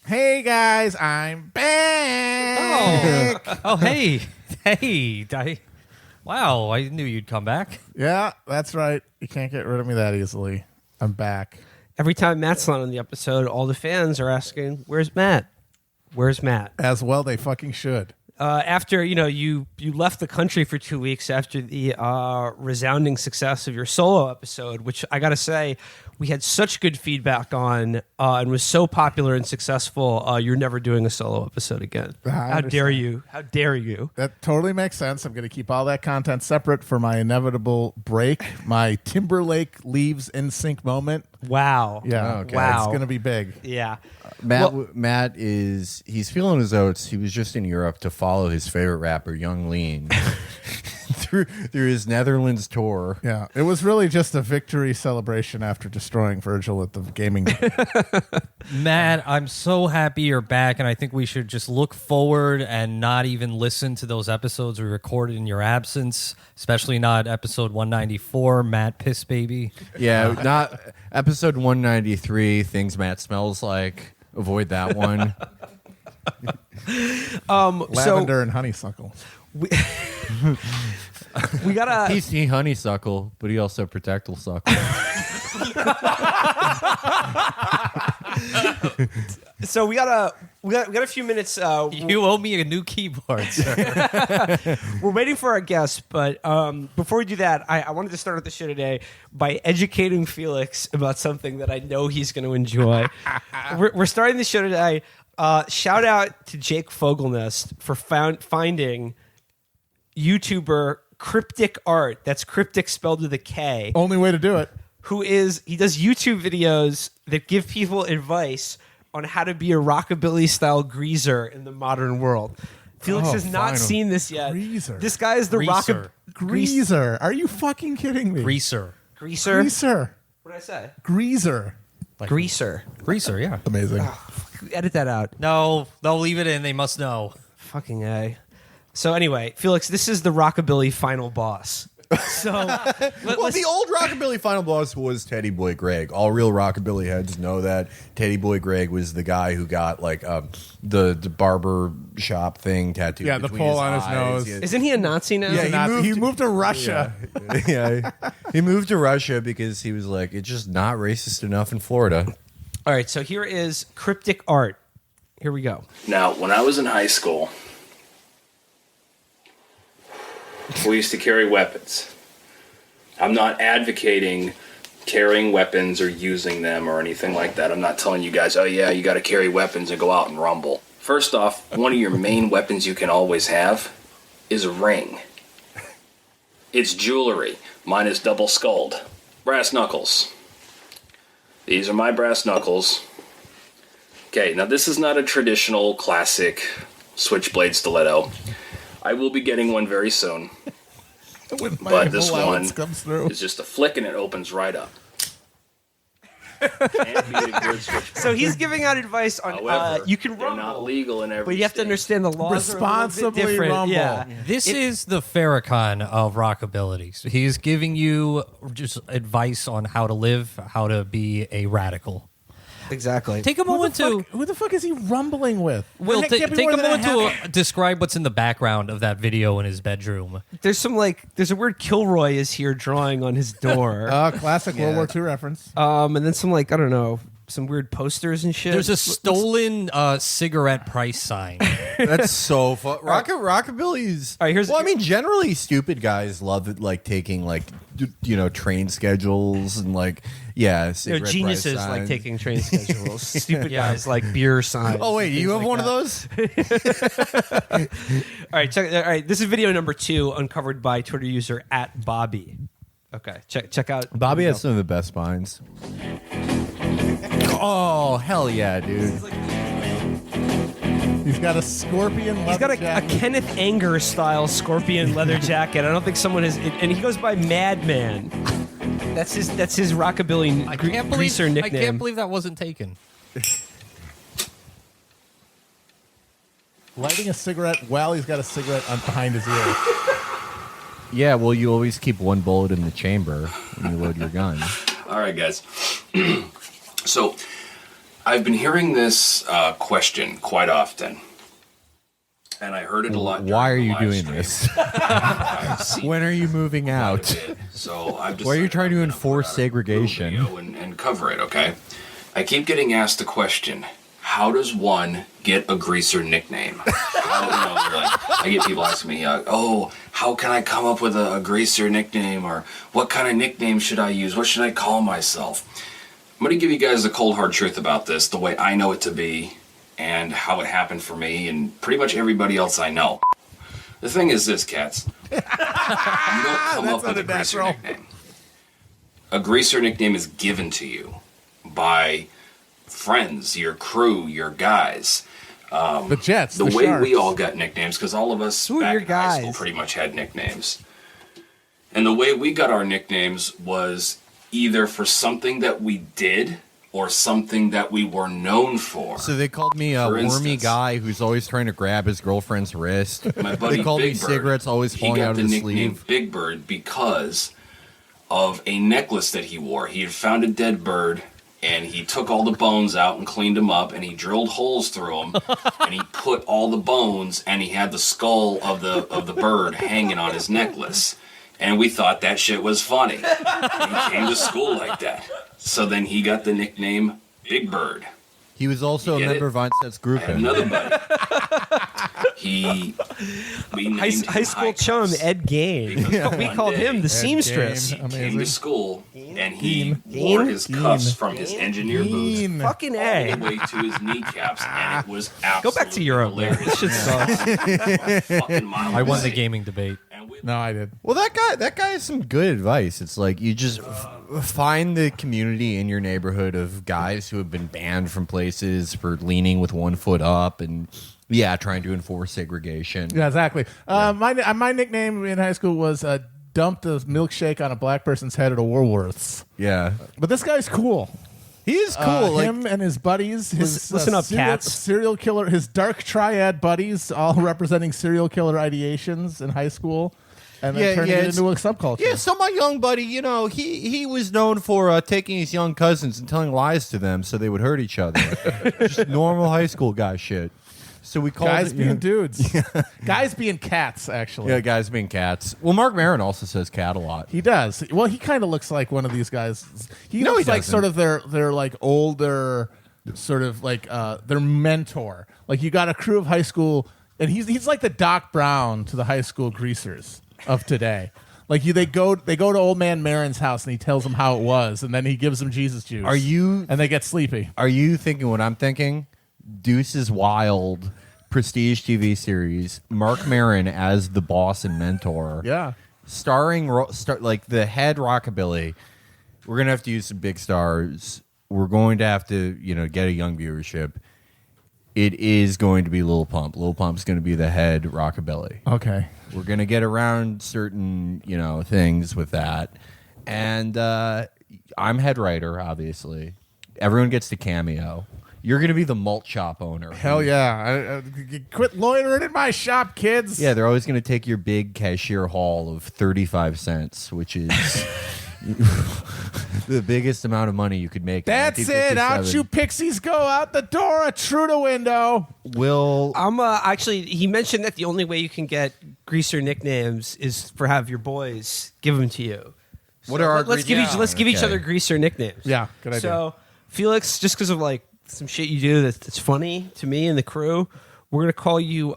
Hey guys, I'm back. Hey. Wow, I knew you'd come back. Yeah, that's right. You can't get rid of me that easily. I'm back. Every time Matt's not on the episode, all the fans are asking, "Where's Matt? Where's Matt?" As well, they fucking should. After you left the country for 2 weeks after the resounding success of your solo episode, which I gotta say we had such good feedback on and was so popular and successful. You're never doing a solo episode again. How dare you? How dare you? That totally makes sense. I'm going to keep all that content separate for my inevitable break, my Timberlake leaves NSYNC moment. Wow. Yeah. Okay. Wow. It's going to be big. Yeah. Matt he's feeling his oats. He was just in Europe to follow his favorite rapper, Young Lean, through his Netherlands tour. Yeah. It was really just a victory celebration after destroying Virgil at the gaming. Matt, I'm so happy you're back, and I think we should just look forward and not even listen to those episodes we recorded in your absence, especially not episode 194, Matt Piss Baby. Yeah, not episode 193, Things Matt Smells Like. Avoid that one. Lavender and honeysuckle. We gotta. He honeysuckle, but he also protectile suckle. So we got a few minutes. You owe me a new keyboard, sir. We're waiting for our guests, but before we do that, I wanted to start out the show today by educating Felix about something that I know he's going to enjoy. We're starting the show today. Shout out to Jake Fogelnest for finding YouTuber Cryptic Art. That's cryptic spelled with a K. Only way to do it. He does YouTube videos that give people advice on how to be a rockabilly style greaser in the modern world. Felix has not seen this yet. Greaser. This guy is the Greaser. Are you fucking kidding me? Greaser. Greaser. Greaser. What did I say? Greaser. Greaser. Greaser, yeah. Amazing. Edit that out. No, they'll leave it in. They must know. Fucking A. So anyway, Felix, this is the rockabilly final boss. So The old Rockabilly final boss was Teddy Boy Greg. All real Rockabilly heads know that Teddy Boy Greg was the guy who got like the barber shop thing tattooed. Yeah, the between pole on his eyes. nose. Isn't he a Nazi now? Yeah, He moved to Russia. Yeah, he moved to Russia because he was like, it's just not racist enough in Florida. All right, so here is Cryptic Art. Here we go. Now, when I was in high school, we used to carry weapons. I'm not advocating carrying weapons or using them or anything like that. I'm not telling you guys, oh yeah, you got to carry weapons and go out and rumble. First off, one of your main weapons you can always have is a ring. It's jewelry. Mine is double skulled. Brass knuckles. These are my brass knuckles. Okay, now this is not a traditional classic switchblade stiletto. I will be getting one very soon. But this one comes through. is just a flick and it opens right up. Can't be a good switchblade. So he's giving out advice on However, you can they're rumble, not legal in every but you have to state. understand the laws Responsibly are a little bit different. rumble. Yeah. This is the Farrakhan of Rockabillies. He's giving you just advice on how to live, how to be a radical. Exactly. Take a moment to... Who the fuck is he rumbling with? Will, It can't be take more a than moment half- to describe what's in the background of that video in his bedroom. There's a word Kilroy is here drawing on his door. Classic World War II reference. And then some I don't know, some weird posters and shit. There's a stolen cigarette price sign. That's so fun. Rockabilly's. All right, here's- I mean, generally, stupid guys love it, like taking train schedules and cigarette geniuses price like signs. taking train schedules. Stupid guys like beer signs. Oh wait, you have things one like of those? All right, this is video number 2 uncovered by Twitter user @Bobby. Okay, check out Bobby has some of the best spines. Oh hell yeah, dude! He's got a scorpion leather He's got a jacket. Kenneth Anger style scorpion leather jacket. I don't think someone has, and he goes by Madman. That's his rockabilly greaser nickname. I can't believe that wasn't taken. Lighting a cigarette while he's got a cigarette behind his ear. Yeah, well, you always keep one bullet in the chamber when you load your gun. All right, guys. So, I've been hearing this question quite often, and I heard it a lot. Why are during the you live doing stream. this? When are you moving out? So I've Why are you decided trying I'm to gonna enforce put out a segregation? video and cover it, okay? I keep getting asked the question, how does one get a greaser nickname? I get people asking me, how can I come up with a greaser nickname? Or what kind of nickname should I use? What should I call myself? I'm going to give you guys the cold hard truth about this, the way I know it to be, and how it happened for me and pretty much everybody else I know. The thing is this, cats. You don't come up with a greaser nickname. A greaser nickname is given to you by friends, your crew, your guys. The Jets, the way Sharks. we all got nicknames, because all of us Who are back your in high school guys? pretty much had nicknames. And the way we got our nicknames was either for something that we did or something that we were known for. So they called me a For wormy instance, guy who's always trying to grab his girlfriend's wrist. My buddy They called me Big Bird, cigarettes always he falling got out of the his nickname sleeve. Big Bird because of a necklace that he wore. He had found a dead bird, and he took all the bones out and cleaned them up, and he drilled holes through them, and he put all the bones, and he had the skull of the bird hanging on his necklace. And we thought that shit was funny. And he came to school like that. So then he got the nickname Big Bird. He was also a You get member it? of Einstein's group. I have another buddy. We named him High school High chum Cuffs Ed Gain. because We one called day him the seamstress. He Amazing. came to school and he Geen? wore his cuffs Geen. from his engineer boots Geen. Fucking all A. the way to his kneecaps, and it was Go absolutely back to Europe, man. hilarious. This shit sucks. Fucking mile I won the away. gaming debate. And we- No, I did. Well, that guy has some good advice. It's like you just find the community in your neighborhood of guys who have been banned from places for leaning with one foot up and trying to enforce segregation. Yeah, exactly. My nickname in high school was dumped a milkshake on a black person's head at a Woolworths. Yeah. But this guy's cool. He is cool. like, him and his buddies, his Listen up, cats. serial killer, his dark triad buddies, all representing serial killer ideations in high school, and then turning it into a subculture. Yeah, so my young buddy, he was known for taking his young cousins and telling lies to them so they would hurt each other. Just normal high school guy shit. So we called Guys it, being dudes, guys being cats. Actually, yeah, guys being cats. Well, Mark Maron also says cat a lot. he does. Well, he kind of looks like one of these guys. He No, looks he like doesn't. sort of their like older, sort of like their mentor. Like you got a crew of high school, and he's like the Doc Brown to the high school greasers of today. Like they go to old man Maron's house and he tells them how it was, and then he gives them Jesus juice. And they get sleepy. Are you thinking what I'm thinking? Deuce's Wild prestige TV series. Mark Maron as the boss and mentor. Yeah. Starring like the head Rockabilly. We're gonna have to use some big stars. We're going to have to get a young viewership. It is going to be Lil Pump. Lil Pump's going to be the head Rockabilly. Okay. We're going to get around certain things with that, and I'm head writer. Obviously, everyone gets to cameo. You're going to be the malt shop owner. Hell yeah. Quit loitering in my shop, kids. Yeah, they're always going to take your big cashier haul of 35 cents, which is the biggest amount of money you could make. in That's it. Out 1957. you pixies go, out the door, a through the window. Will I'm actually. He mentioned that the only way you can get greaser nicknames is for have your boys give them to you. What are our let's give greasers? let's give each Okay. other greaser nicknames. Yeah, good idea. So Felix, just because of like some shit you do that's funny to me and the crew, we're gonna call you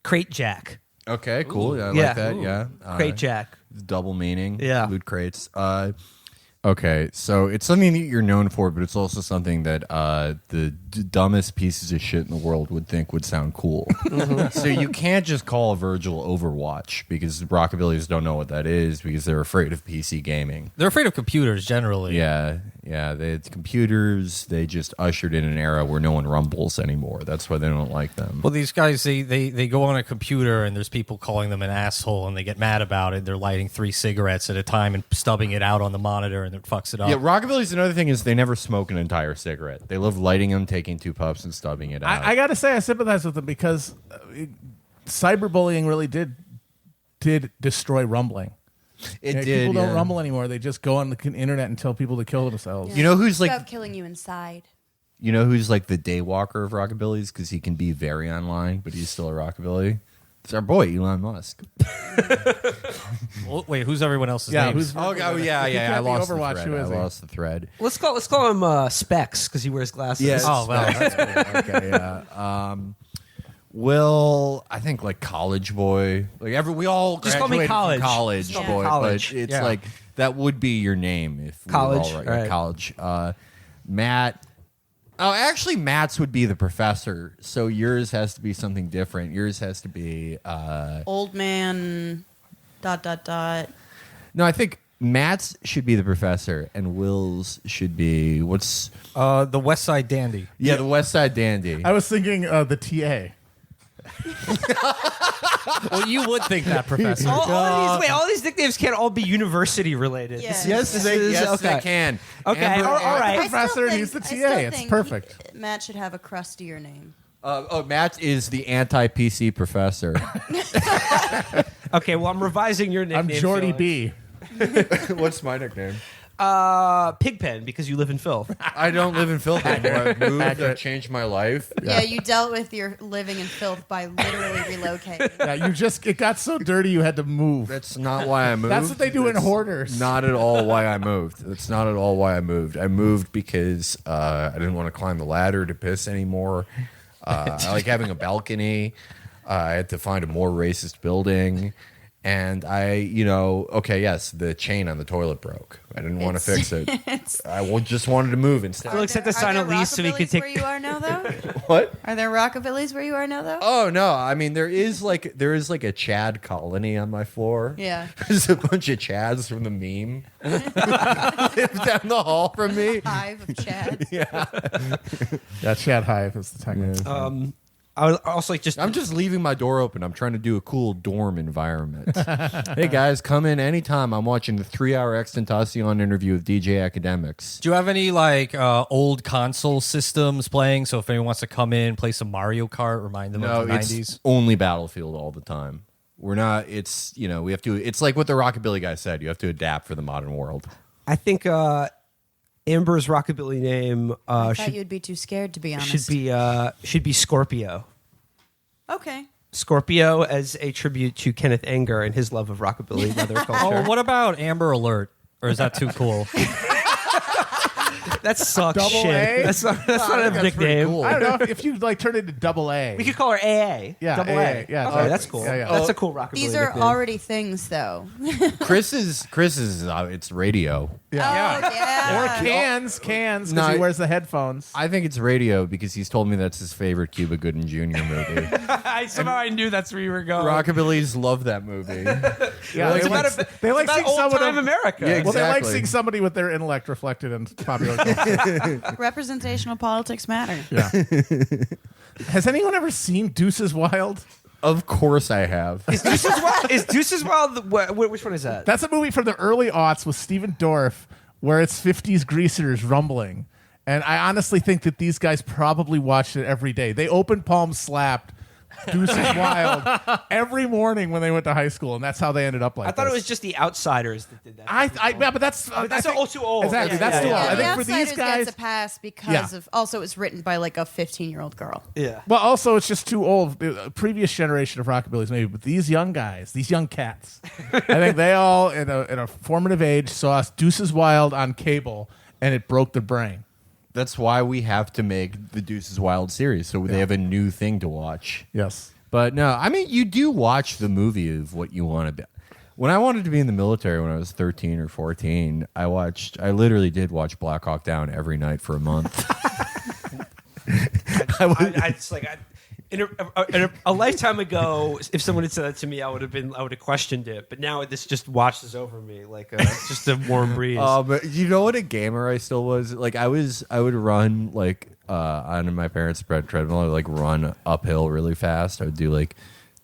Crate Jack. Okay, cool. Yeah, I Yeah. like that. Ooh. Yeah, Crate Jack. double meaning. Yeah. Loot crates. Okay, so it's something that you're known for, but it's also something that the dumbest pieces of shit in the world would think would sound cool. So you can't just call Virgil Overwatch because Rockabillies don't know what that is because they're afraid of PC gaming. They're afraid of computers generally. Yeah, it's computers. They just ushered in an era where no one rumbles anymore. That's why they don't like them. Well, these guys, they go on a computer and there's people calling them an asshole and they get mad about it. They're lighting 3 cigarettes at a time and stubbing it out on the monitor and it fucks it up. Yeah, Rockabilly's another thing is they never smoke an entire cigarette. They love lighting them, taking 2 puffs, and stubbing it out. I got to say, I sympathize with them because cyberbullying really did destroy rumbling. It did. People don't yeah. rumble anymore. They just go on the internet and tell people to kill themselves. You know who's like Stuff killing you inside. You know who's like the day walker of Rockabillies because he can be very online, but he's still a Rockabilly? It's our boy Elon Musk. Well, wait, who's everyone else's Yeah, names? who's I lost the Overwatch. thread. Who is I he? lost the thread. Let's call him Specs because he wears glasses. Yes. Oh, well, that's Okay, yeah. Will, I think like college boy. Like we all Just call me graduated from college. college Just call boy. me college. But it's Yeah. like that would be your name if we College, were all right. college. Matt. Oh, actually, Matt's would be the professor. So yours has to be something different. Yours has to be. Old man. ... No, I think Matt's should be the professor, and Will's should be what's the West Side Dandy. the West Side Dandy. I was thinking the TA. Well, you would think that, Professor. All these nicknames can't all be university related. Yeah. Yes, they can. Okay, Amber- all right. I still Professor, think- he's the I TA. still It's think perfect. Matt should have a crustier name. Matt is the anti-PC professor. Okay, well, I'm revising your nickname. I'm Jordy Felix. B. What's my nickname? Pigpen, because you live in filth. I don't live in filth anymore. I've moved. I've changed my life. Yeah, you dealt with your living in filth by literally relocating. Yeah, it got so dirty you had to move. That's not why I moved. That's what they do in hoarders. Not at all why I moved. That's not at all why I moved. I moved because I didn't want to climb the ladder to piss anymore. I like having a balcony. I had to find a more racist building. And the chain on the toilet broke. I didn't want to fix it. I just wanted to move instead. Felix had to sign a lease so he could Rockabillies take. where you are now, though? What? Are there Rockabillies where you are now, though? Oh no! I mean, there is like a Chad colony on my floor. Yeah. There's a bunch of Chads from the meme down the hall from me. Hive of Chads. Yeah, Chad Hive is the technical. I was also like I'm just leaving my door open. I'm trying to do a cool dorm environment. Hey guys, come in anytime. I'm watching the 3-hour Extentacion interview with DJ Academics. Do you have any old console systems playing? So if anyone wants to come in, play some Mario Kart, remind them No, of the it's 90s. only Battlefield all the time. We're not. It's we have to. It's like what the Rockabilly guy said. You have to adapt for the modern world. I think Amber's rockabilly name I thought you'd be too scared, to be honest. should be Scorpio. Okay. Scorpio as a tribute to Kenneth Anger and his love of rockabilly leather culture. Oh, what about Amber Alert? Or is that too cool? That sucks Double shit. A? That's not a nickname. cool. I don't know if you turn it into double A. We could call her AA. Yeah, Double AA. A. Yeah, Okay, okay. that's cool. Yeah, yeah. That's a cool rockabilly These are nickname. already things, though. Chris's it's radio. Yeah. Oh, yeah. Or cans, because No, he wears the headphones. I think it's radio because he's told me that's his favorite Cuba Gooding Jr. movie. Somehow I knew that's where you were going. Rockabilly's love that movie. Yeah, It's about seeing old someone time America. Yeah, Well, they like Exactly. seeing somebody with their intellect reflected in popular culture. Representational politics matter. Yeah. Has anyone ever seen Deuces Wild? Of course I have. Is Deuces Wild? Which one is that? That's a movie from the early aughts with Steven Dorff where it's 50s greasers rumbling. And I honestly think that these guys probably watched it every day. They open palm slapped Deuces Wild every morning when they went to high school, and that's how they ended up like I thought it this. was just the Outsiders that did that. Yeah, but that's that's I think- too old. Exactly, Yeah, that's yeah, too yeah. old. I The think for these Outsiders guys, gets a pass because of also it's written by like a 15-year-old girl. Yeah. well, also it's just too old. The previous generation of Rockabillys, maybe, but these young guys, these young cats, I think they all in a formative age saw Deuces Wild on cable, and it broke their brain. That's why we have to make the Deuces Wild series, so they have a new thing to watch. Yes. But no, I mean, you do watch the movie of what you want to be. When I wanted to be in the military when I was 13 or 14, I literally did watch Black Hawk Down every night for a month. A lifetime ago, if someone had said that to me, I would have questioned it. But now this just washes over me like just a warm breeze. But you know what a gamer I still was? Like I would run like on my parents' treadmill. I would like run uphill really fast. I would do like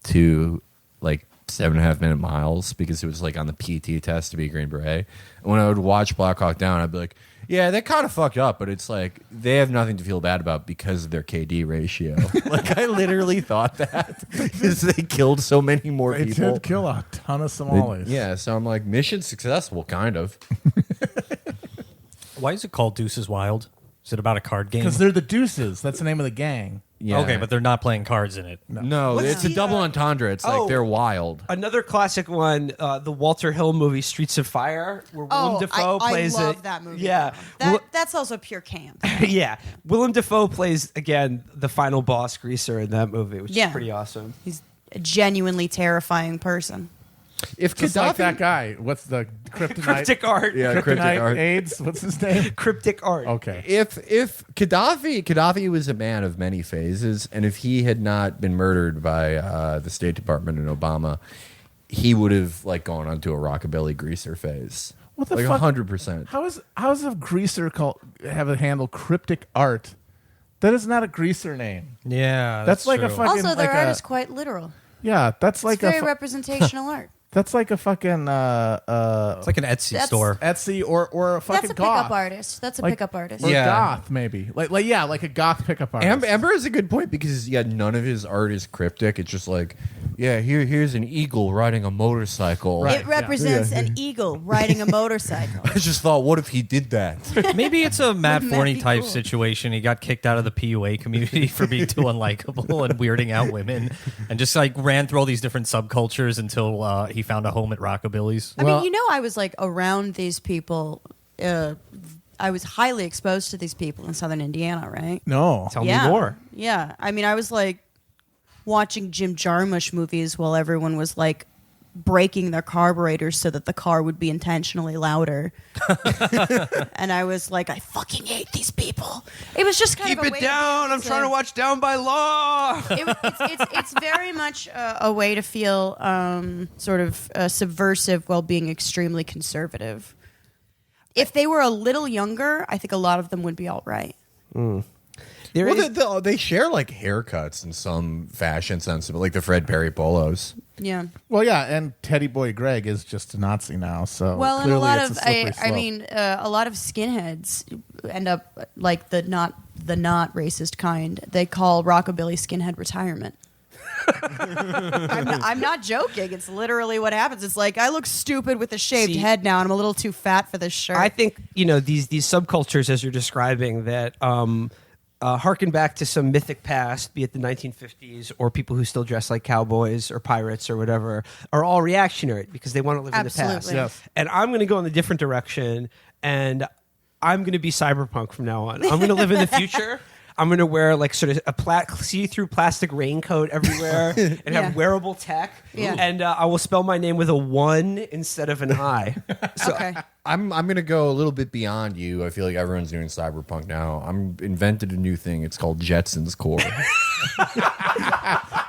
2 7.5-minute miles because it was like on the PT test to be a Green Beret. And when I would watch Black Hawk Down, I'd be like, yeah, they kind of fucked up, but it's like they have nothing to feel bad about because of their KD ratio. Like I literally thought that because they killed so many more They people. did kill a ton of Somalis. Yeah, so I'm like, mission successful, kind of. Why is it called Deuces Wild? Is it about a card game? Because they're the Deuces. That's the name of the gang. Yeah. Okay, but they're not playing cards in it. No, What's it's a the, double entendre. It's oh. like they're wild. Another classic one, the Walter Hill movie Streets of Fire, where Willem Dafoe plays I love it. that movie. Yeah. That's also pure camp. Yeah. Willem Dafoe plays, again, the final boss greaser in that movie, which Yeah. is pretty awesome. He's a genuinely terrifying person. If Just like that guy. What's the kryptonite? Cryptic Art. Yeah, Kryptonite Cryptic Art. AIDS. What's his name? Cryptic Art. Okay. If Gaddafi was a man of many phases, and if he had not been murdered by the State Department and Obama, he would have like gone onto a rockabilly greaser phase. What the like fuck? 100%. How's a greaser have a handle Cryptic Art? That is not a greaser name. Yeah, That's like a true. fucking Also, their like art a is quite literal. yeah. That's like It's very a representational art. that's like a fucking It's like an Etsy That's- store. Etsy or a fucking That's a goth. pickup artist. That's a Like- pickup artist. Or Yeah. goth maybe like a goth pickup artist. Amber is a good point because none of his art is cryptic. It's just like, here's an eagle riding a motorcycle. Right. It represents an eagle riding a motorcycle. I just thought, what if he did that? Maybe it's a Matt Wouldn't that Forney be type cool? situation. He got kicked out of the PUA community for being too unlikable and weirding out women, and just like ran through all these different subcultures until he found a home at Rockabilly's. I mean, I was like around these people. I was highly exposed to these people in Southern Indiana, right? No. Tell me more. Yeah. I mean, I was like watching Jim Jarmusch movies while everyone was like breaking their carburetors so that the car would be intentionally louder. And I was like, I fucking hate these people. It was just kind Keep of a it way down. I'm trying to watch Down by Law. It's very much a way to feel sort of subversive while being extremely conservative. If they were a little younger, I think a lot of them would be all right. There is- They share like haircuts in some fashion sense, like the Fred Perry polos. Yeah. Well, yeah, and Teddy Boy Greg is just a Nazi now, so Well, and clearly a lot it's of a slippery slope. a lot of skinheads end up like the not racist kind. They call rockabilly skinhead retirement. I'm not joking. It's literally what happens. It's like I look stupid with a shaved head now, and I'm a little too fat for this shirt. I think these subcultures as you're describing that harken back to some mythic past, be it the 1950s or people who still dress like cowboys or pirates or whatever, are all reactionary because they want to live in the past. Absolutely. Yes. And I'm going to go in a different direction, and I'm going to be cyberpunk from now on. I'm going to live in the future. I'm going to wear like sort of a see-through plastic raincoat everywhere and Yeah. have wearable tech. Yeah. And I will spell my name with a 1 instead of an I. So okay. I'm gonna go a little bit beyond you. I feel like everyone's doing cyberpunk now. I'm invented a new thing. It's called Jetsons Core.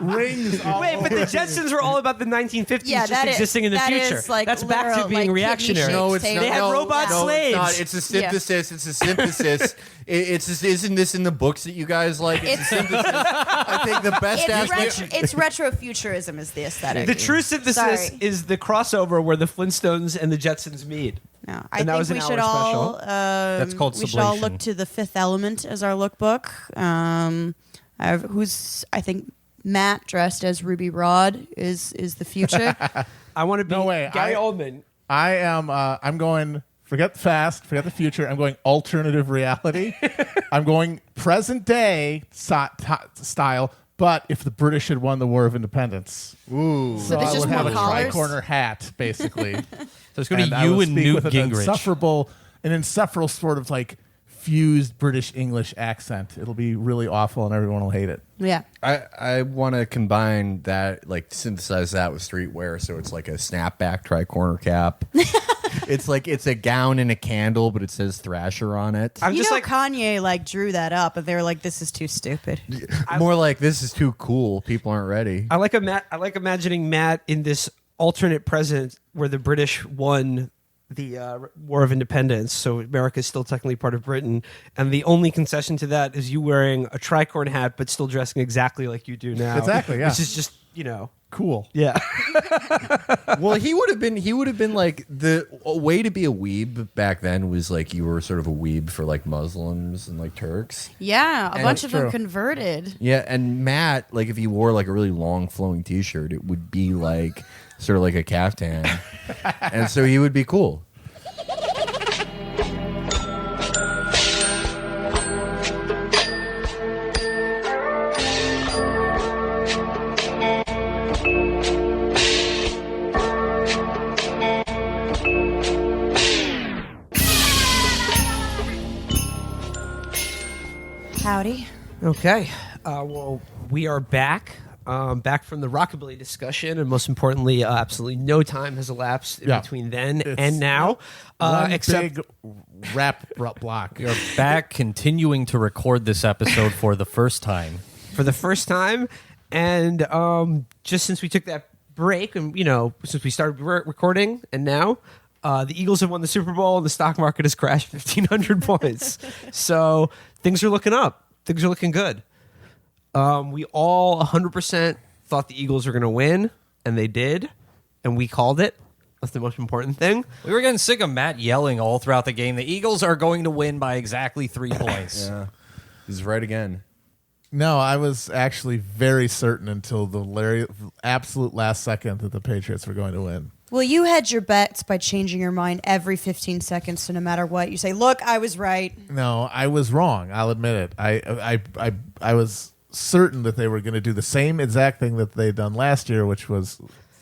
Rings all Wait, but the Jetsons were all about the 1950s Yeah, just that is- existing in the that future. is, like, That's back to literal, being like, kidney reactionary. shaped No, it's table. not. They had No, robot no, slaves. It's not. It's a synthesis. It's a synthesis. Isn't this in the books that you guys like? It's a synthesis. I think the best aspect. It's retrofuturism is the aesthetic. The true synthesis Sorry. is the crossover where the Flintstones and the Jetsons meet. No, And that I was think an we should hour all special. That's called we should all sublation. look to The Fifth Element as our lookbook. I think Matt dressed as Ruby Rod is the future. I want to be No way. Gary Oldman. I am. I'm going. Forget the past. Forget the future. I'm going alternative reality. I'm going present day style. But if the British had won the War of Independence, Ooh. so there's I just would have more a collars? tri-corner hat, basically. So it's going to be I you will and speak Newt with Gingrich. an insufferable sort of like fused British English accent. It'll be really awful, and everyone will hate it. Yeah. I want to combine that, like synthesize that with streetwear, so it's like a snapback tri-corner cap. It's a gown and a candle, but it says Thrasher on it. I'm just like Kanye like drew that up, and they were like, "This is too stupid." More like this is too cool. People aren't ready. I like imagining Matt in this alternate present where the British won the War of Independence, so America is still technically part of Britain, and the only concession to that is you wearing a tricorn hat but still dressing exactly like you do now. Exactly, yeah. Which is just Cool. yeah. Well, he would have been like a way to be a weeb back then was like you were sort of a weeb for like Muslims and like Turks. Yeah, a bunch of them true. converted. Yeah, and Matt, like if he wore like a really long flowing T-shirt, it would be like sort of like a caftan, and so he would be cool. Howdy. Okay. Well, we are back. Back from the Rockabilly discussion, and most importantly, absolutely no time has elapsed in between then and now. One Except big rap block. We are back, continuing to record this episode for the first time. for the first time, and just since we took that break, and since we started recording, and now the Eagles have won the Super Bowl, and the stock market has crashed 1,500 points. So things are looking up. Things are looking good. We all 100% thought the Eagles were going to win, and they did, and we called it. That's the most important thing. We were getting sick of Matt yelling all throughout the game. The Eagles are going to win by exactly 3 points. Yeah, he's right again. No, I was actually very certain until the absolute last second that the Patriots were going to win. Well, you hedge your bets by changing your mind every 15 seconds. So no matter what, you say, "Look, I was right." No, I was wrong. I'll admit it. I was certain that they were going to do the same exact thing that they'd done last year, which was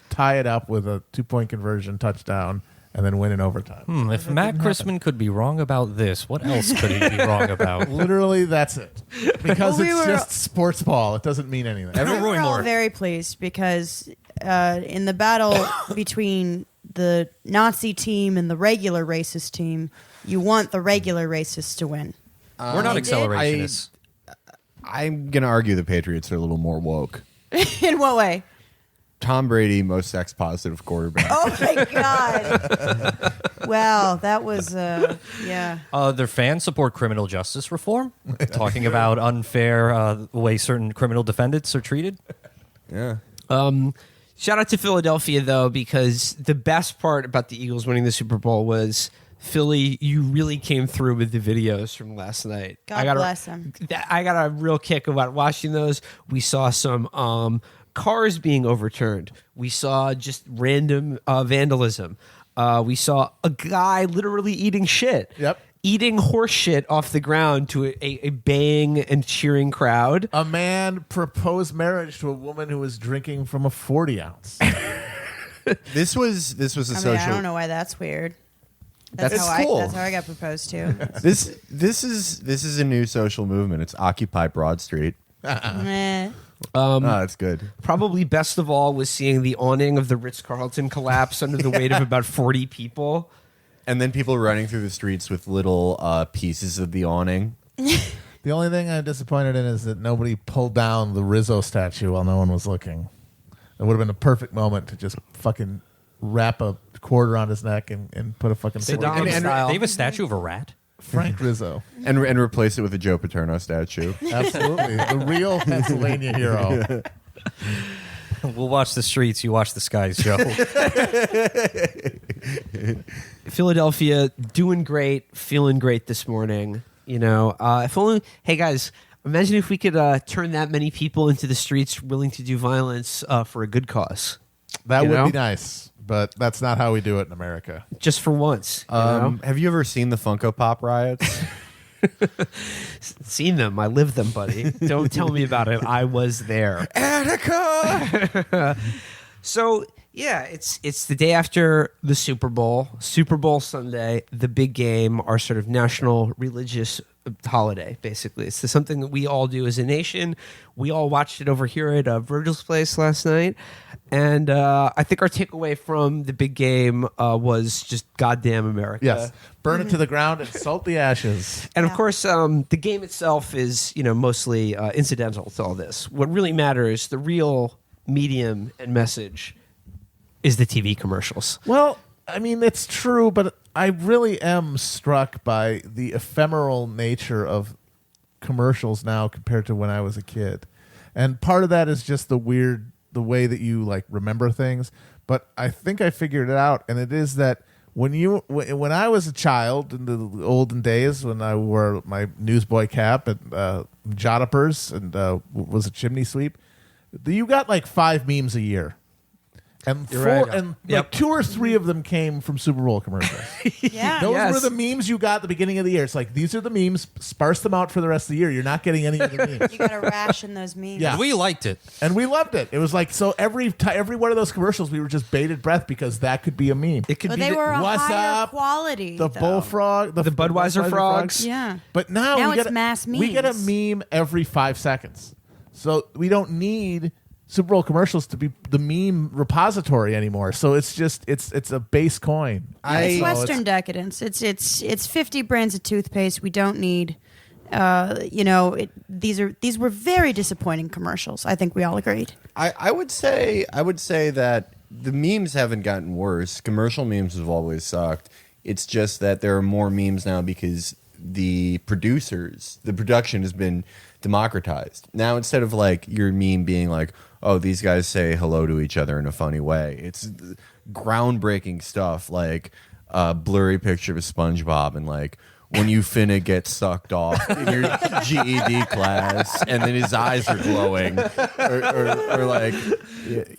tie it up with a 2-point conversion touchdown and then win in overtime. If Matt Christman could be wrong about this, what else could he be wrong about? Literally, that's it. Because Well, we it's were- just sports ball. It doesn't mean anything. We were all very pleased because in the battle between the Nazi team and the regular racist team, you want the regular racists to win. We're not They did? accelerationists. I'm gonna argue the Patriots are a little more woke. In what way? Tom Brady, most sex positive quarterback. Oh my God! Wow, that was yeah. Their fans support criminal justice reform, talking about unfair way certain criminal defendants are treated. Yeah. Shout out to Philadelphia, though, because the best part about the Eagles winning the Super Bowl was Philly, you really came through with the videos from last night. God bless them. I got a real kick about watching those. We saw some cars being overturned. We saw just random vandalism. We saw a guy literally eating shit. Yep. Eating horse shit off the ground to a baying and cheering crowd. A man proposed marriage to a woman who was drinking from a 40 ounce. This was a I social. mean, I don't know why that's weird. That's That's how cool. that's how I got proposed to. This is a new social movement. It's Occupy Broad Street. Meh. That's good. Probably best of all was seeing the awning of the Ritz-Carlton collapse under the weight of about 40 people. And then people running through the streets with little pieces of the awning. The only thing I'm disappointed in is that nobody pulled down the Rizzo statue while no one was looking. It would have been a perfect moment to just fucking wrap a cord around his neck and put a fucking Saddam They style. have a statue of a rat? Frank Rizzo. And replace it with a Joe Paterno statue. Absolutely. The real Pennsylvania hero. We'll watch the streets, you watch the skies, Joe. Philadelphia doing great, feeling great this morning. If only. Hey guys, imagine if we could turn that many people into the streets, willing to do violence for a good cause. That You would know? be nice, but that's not how we do it in America. Just for once. Have you ever seen the Funko Pop riots? Seen them. I lived them, buddy. Don't tell me about it. I was there. Attica! So yeah, it's the day after the Super Bowl Sunday, the big game, our sort of national religious holiday. Basically, it's something that we all do as a nation. We all watched it over here at Virgil's place last night, and I think our takeaway from the big game was just goddamn America. Yes. Burn it to the ground and salt the ashes. And of course, the game itself is mostly incidental to all this. What really matters, the real medium and message, is the TV commercials. Well, I mean, it's true, but I really am struck by the ephemeral nature of commercials now compared to when I was a kid. And part of that is just the way that you like remember things. But I think I figured it out, and it is that when I was a child in the olden days, when I wore my newsboy cap and jodhpurs and was a chimney sweep, you got like 5 memes a year. And You're right. and Yep. like 2 or 3 of them came from Super Bowl commercials. Yeah. Those Yes. were the memes you got at the beginning of the year. It's like, these are the memes. Sparse them out for the rest of the year. You're not getting any other memes. You got to ration those memes. Yeah. We liked it. And we loved it. It was like, so every one of those commercials, we were just bated breath because that could be a meme. It could But be they were a What's higher up? quality. The though. bullfrog, The Budweiser frogs. Yeah. But now, Now we it's get mass we get a memes. meme every 5 seconds. So we don't need Super Bowl commercials to be the meme repository anymore. So it's just it's a base coin. It's So Western decadence. It's 50 brands of toothpaste. We don't need. These were very disappointing commercials. I think we all agreed. I would say that the memes haven't gotten worse. Commercial memes have always sucked. It's just that there are more memes now because the production has been democratized. Now instead of like your meme being like, oh, these guys say hello to each other in a funny way, it's groundbreaking stuff like a blurry picture of SpongeBob and like when you finna get sucked off in your GED class and then his eyes are glowing or like,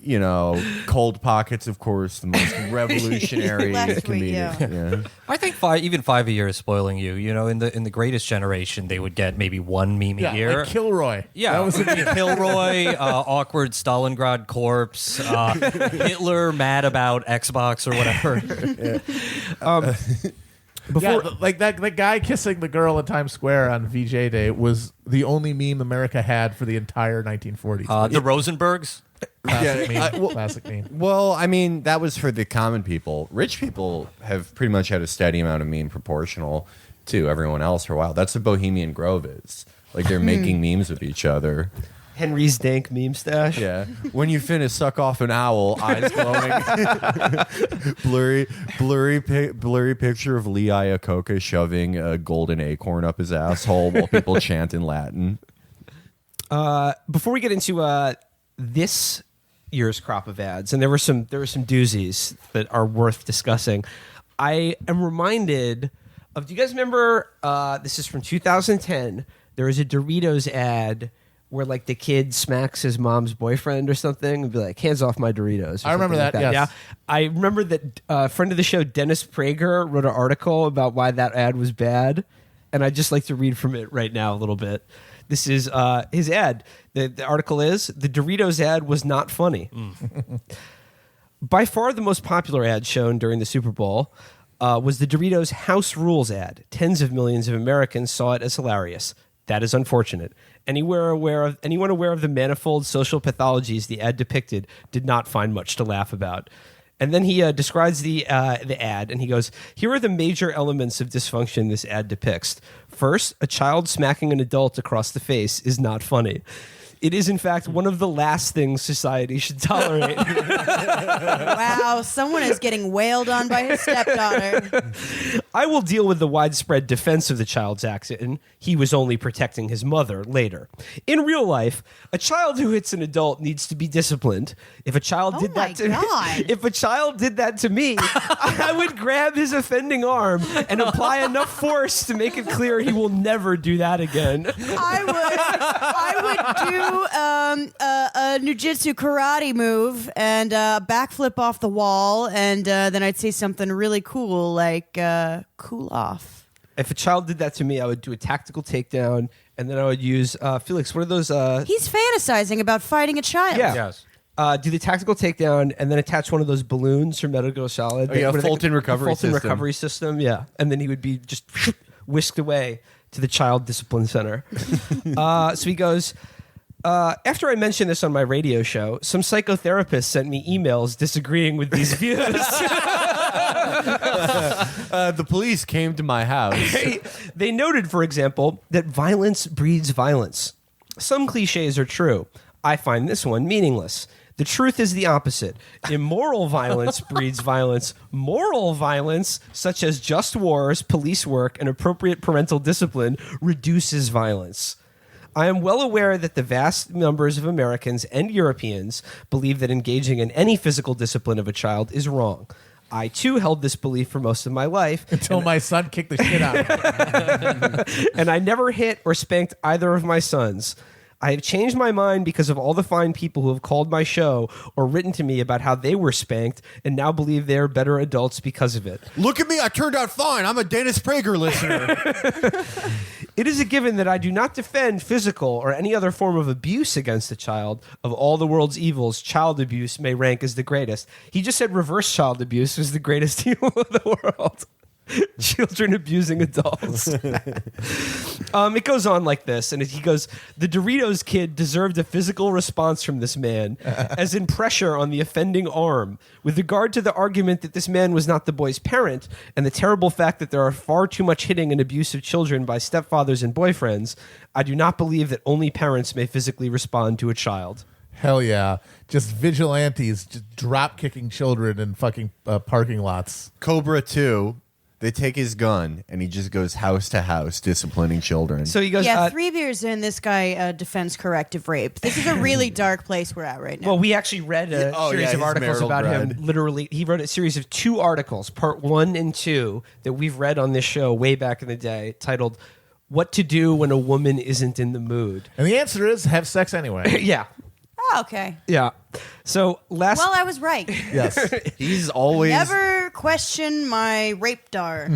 you know, cold pockets, of course, the most revolutionary Last week, comedian. yeah. I think even 5 a year is spoiling you. You know, in the greatest generation, they would get maybe one meme a Yeah, year. like Kilroy. Yeah, that was Kilroy, awkward Stalingrad corpse, Hitler mad about Xbox or whatever. Like that guy kissing the girl in Times Square on VJ Day was the only meme America had for the entire 1940s. The Rosenbergs. Classic meme. Well, I mean, that was for the common people. Rich people have pretty much had a steady amount of meme proportional to everyone else for a while. That's what Bohemian Grove is. Like they're making memes with each other. Henry's dank meme stash. Yeah. When you finish, suck off an owl, eyes glowing. blurry picture of Lee Iacocca shoving a golden acorn up his asshole while people chant in Latin. Before we get into this year's crop of ads, and there were some doozies that are worth discussing. I am reminded of. Do you guys remember? This is from 2010. There was a Doritos ad where like the kid smacks his mom's boyfriend or something and be like, hands off my Doritos. I remember something that, yes. Yeah. I remember that friend of the show, Dennis Prager, wrote an article about why that ad was bad. And I'd just like to read from it right now a little bit. This is his ad. The article is, the Doritos ad was not funny. By far the most popular ad shown during the Super Bowl was the Doritos House Rules ad. Tens of millions of Americans saw it as hilarious. That is unfortunate. Anyone aware of the manifold social pathologies the ad depicted did not find much to laugh about. And then he describes the ad, and he goes, here are the major elements of dysfunction this ad depicts. First, a child smacking an adult across the face is not funny. It is, in fact, one of the last things society should tolerate. Wow, someone is getting wailed on by his stepdaughter. I will deal with the widespread defense of the child's accident. He was only protecting his mother later. In real life, a child who hits an adult needs to be disciplined. If a child did that to if a child did that to me, I would grab his offending arm and apply enough force to make it clear he will never do that again. I would do a nujitsu karate move and backflip off the wall, and then I'd say something really cool like cool off. If a child did that to me, I would do a tactical takedown, and then I would use Felix. What are those? He's fantasizing about fighting a child. Yeah. Yes. Do the tactical takedown, and then attach one of those balloons from Metal Gear Solid. Oh, yeah, What are they- Fulton recovery Fulton system. recovery system. Yeah, and then he would be just whisked away to the child discipline center. So he goes. After I mentioned this on my radio show, some psychotherapists sent me emails disagreeing with these views. The police came to my house. They noted, for example, that violence breeds violence. Some cliches are true. I find this one meaningless. The truth is the opposite. Immoral violence breeds violence. Moral violence, such as just wars, police work, and appropriate parental discipline, reduces violence. I am well aware that the vast numbers of Americans and Europeans believe that engaging in any physical discipline of a child is wrong. I, too, held this belief for most of my life. Until my son kicked the shit out of me. And I never hit or spanked either of my sons. I have changed my mind because of all the fine people who have called my show or written to me about how they were spanked and now believe they are better adults because of it. Look at me, I turned out fine. I'm a Dennis Prager listener. It is a given that I do not defend physical or any other form of abuse against a child. Of all the world's evils, child abuse may rank as the greatest. He just said reverse child abuse was the greatest evil of the world. Children abusing adults. It goes on like this, and he goes, the Doritos kid deserved a physical response from this man, as in pressure on the offending arm. With regard to the argument that this man was not the boy's parent, and the terrible fact that there are far too much hitting and abuse of children by stepfathers and boyfriends, I do not believe that only parents may physically respond to a child. Hell yeah. Just vigilantes just drop kicking children in fucking parking lots. Cobra 2. They take his gun, and he just goes house to house disciplning children. So he goes, Yeah, 3 beers in, this guy defends corrective rape. This is a really dark place we're at right now. well, we actually read a series of his articles marital about dread. him. Literally, he wrote a series of 2 articles, part 1 and 2, that we've read on this show way back in the day, titled "What to Do When a Woman Isn't in the Mood." And the answer is have sex anyway. Yeah, Oh, okay. yeah. So last, Well, I was right. Yes. He's always... Never question my rape dar.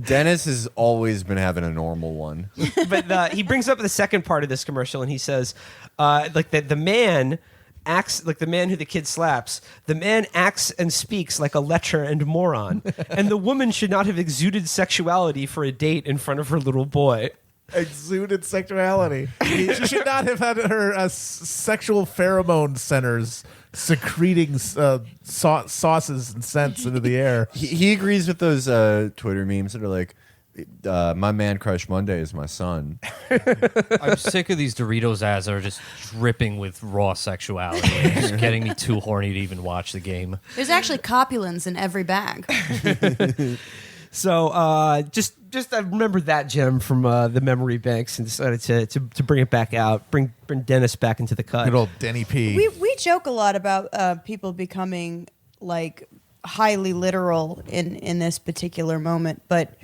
Dennis has always been having a normal one. but he brings up the second part of this commercial, and he says, like the man acts like the man who the kid slaps. The man acts and speaks like a lecher and moron, and the woman should not have exuded sexuality for a date in front of her little boy. Exuded sexuality. She should not have had her sexual pheromone centers secreting sauces and scents into the air. He agrees with those Twitter memes that are like, my man crush Monday is my son. I'm sick of these Doritos ads that are just dripping with raw sexuality. It's getting me too horny to even watch the game. There's actually copulins in every bag. So just I remembered that gem from the memory banks and decided to bring it back out, bring Dennis back into the cut. Good old Denny P. We joke a lot about people becoming like highly literal in this particular moment, but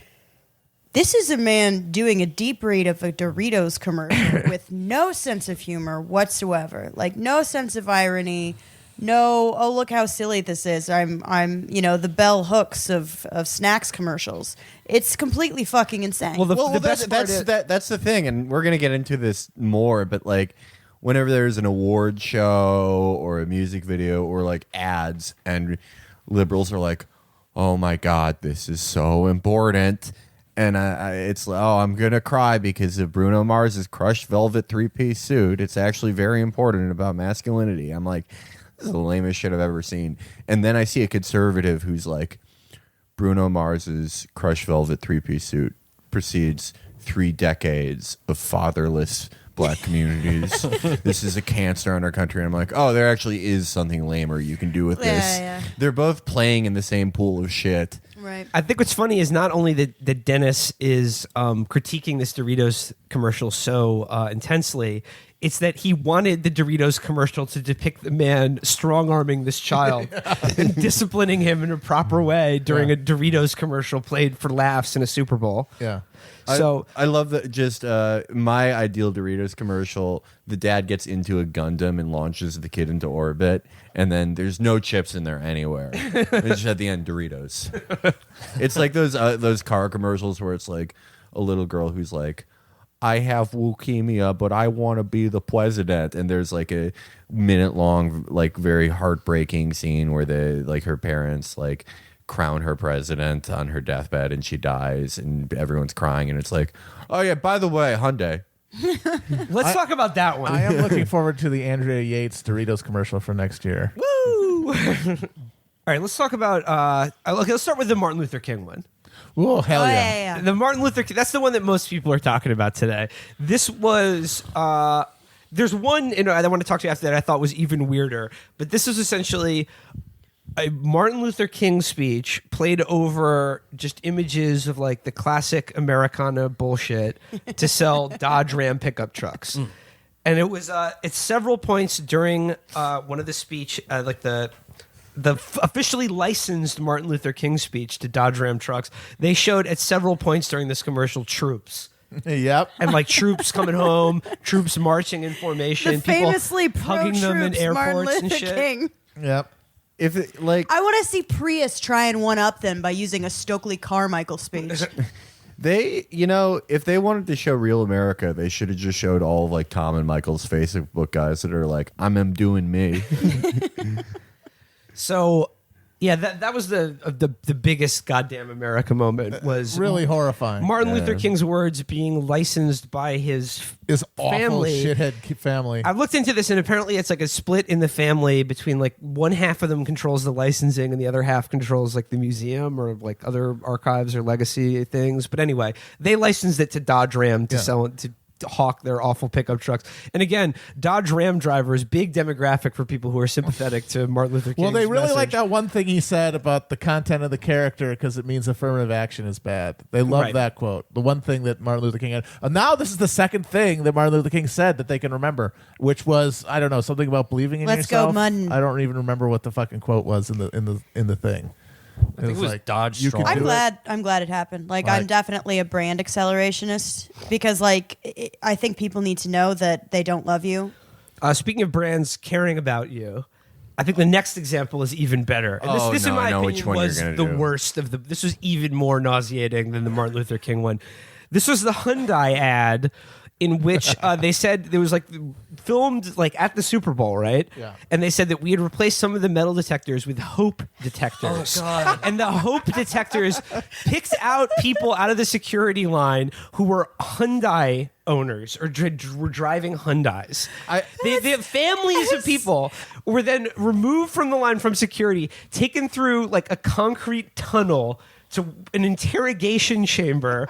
this is a man doing a deep read of a Doritos commercial with no sense of humor whatsoever, like no sense of irony. No, oh look how silly this is. I'm the bell hooks of snacks commercials. It's completely fucking insane. Well, the best part That's the thing, and we're gonna get into this more. But like, whenever there's an award show or a music video or like ads, and liberals are like, "Oh my god, this is so important," and it's I'm gonna cry because of Bruno Mars's crushed velvet 3-piece suit. It's actually very important about masculinity. I'm like, this is the lamest shit I've ever seen. And then I see a conservative who's like, Bruno Mars's crushed velvet 3-piece suit precedes 3 decades of fatherless black communities. This is a cancer in our country. And I'm like, oh, there actually is something lamer you can do with this. Yeah. They're both playing in the same pool of shit. right. I think what's funny is not only that Dennis is critiquing this Doritos commercial so intensely, it's that he wanted the Doritos commercial to depict the man strong-arming this child and disciplining him in a proper way during a Doritos commercial played for laughs in a Super Bowl. Yeah. So I love that. Just my ideal Doritos commercial, the dad gets into a Gundam and launches the kid into orbit, and then there's no chips in there anywhere. It's just at the end Doritos. It's like those car commercials where it's like a little girl who's like, I have leukemia, but I want to be the president. And there's like a minute-long, like very heartbreaking scene where her parents like crown her president on her deathbed, and she dies, and everyone's crying, and it's like, oh yeah, by the way, Hyundai. let's talk about that one. I am looking forward to the Andrea Yates Doritos commercial for next year. Woo! All right, let's talk about. Okay, let's start with the Martin Luther King one. Oh, hell Oh, yeah. yeah. The Martin Luther King, that's the one that most people are talking about today. This was, there's one that I want to talk to you after that I thought was even weirder, but this is essentially a Martin Luther King speech played over just images of like the classic Americana bullshit to sell Dodge Ram pickup trucks. And it was, at several points during one of the speech, like the officially licensed Martin Luther King speech to Dodge Ram trucks, they showed at several points during this commercial troops Yep. and like troops coming home, troops marching in formation, The people famously hugging them in pro-troops Martin airports and Luther shit. King. Yep. If it, like I want to see Prius try and one-up them by using a Stokely Carmichael speech. they, if they wanted to show real America, they should have just showed all of like Tom and Michael's Facebook guys that are like, I'm doing me. So, yeah, that was the biggest goddamn America moment was Really horrifying. Martin Luther King's words being licensed by his awful family. shithead family. I've looked into this, and apparently it's like a split in the family between like one half of them controls the licensing and the other half controls like the museum or like other archives or legacy things. But anyway, they licensed it to Dodge Ram to sell it to hawk their awful pickup trucks. And again, Dodge Ram drivers, big demographic for people who are sympathetic to Martin Luther King. Well, they really like that one thing he said about the content of the character because it means affirmative action is bad. They love Right. that quote. The one thing that Martin Luther King had. Now this is the second thing that Martin Luther King said that they can remember, which was, I don't know, something about believing in Let's go, yourself. Mudden. I don't even remember what the fucking quote was in the thing. I think it was Dodge you could Strong. do I'm glad it happened. Like, Right. I'm definitely a brand accelerationist because, like, I think people need to know that they don't love you. Speaking of brands caring about you, I think the next example is even better. And this in my I know opinion, which one was you're the gonna do. worst of the. This was even more nauseating than the Martin Luther King one. This was the Hyundai ad in which they said there was like filmed like at the Super Bowl, right? Yeah. And they said that we had replaced some of the metal detectors with hope detectors. Oh, God. And the hope detectors picked out people out of the security line who were Hyundai owners or were driving Hyundais. The families of people were then removed from the line from security, taken through like a concrete tunnel to an interrogation chamber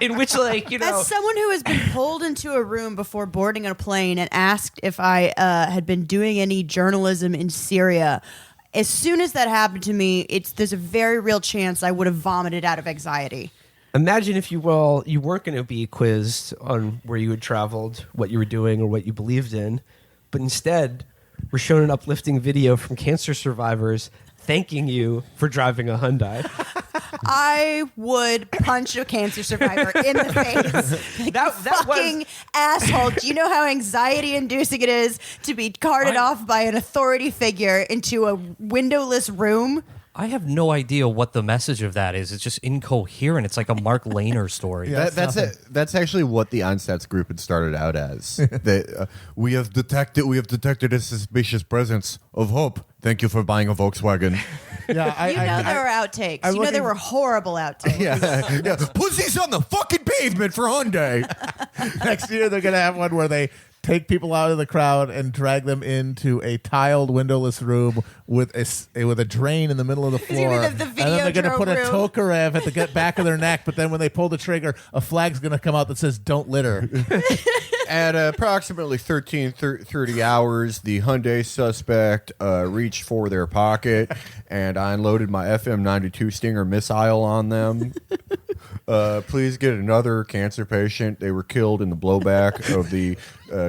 in which, like, As someone who has been pulled into a room before boarding a plane and asked if I had been doing any journalism in Syria, as soon as that happened to me, there's a very real chance I would have vomited out of anxiety. imagine if you weren't going to be quizzed on where you had traveled, what you were doing, or what you believed in, but instead we're shown an uplifting video from cancer survivors thanking you for driving a Hyundai. I would punch a cancer survivor in the face. Like, That fucking asshole. Do you know how anxiety-inducing it is to be carted off by an authority figure into a windowless room? I have no idea what the message of that is. It's just incoherent. It's like a Mark Lehner story. Yeah. That's it. That's actually what the Onstats group had started out as. We have detected a suspicious presence of hope. Thank you for buying a Volkswagen. Yeah, There were outtakes. I'm You know looking- there were horrible outtakes. yeah. Pussies on the fucking pavement for Hyundai. Next year they're gonna have one where they take people out of the crowd and drag them into a tiled windowless room with a drain in the middle of the gonna be floor. the And then they're going to Videodrome put a room. Tokarev at the back of their neck, but then when they pull the trigger, a flag's going to come out that says "Don't litter." At approximately 13:30 hours, the Hyundai suspect reached for their pocket, and I unloaded my FM-92 Stinger missile on them. Please get another cancer patient. They were killed in the blowback of the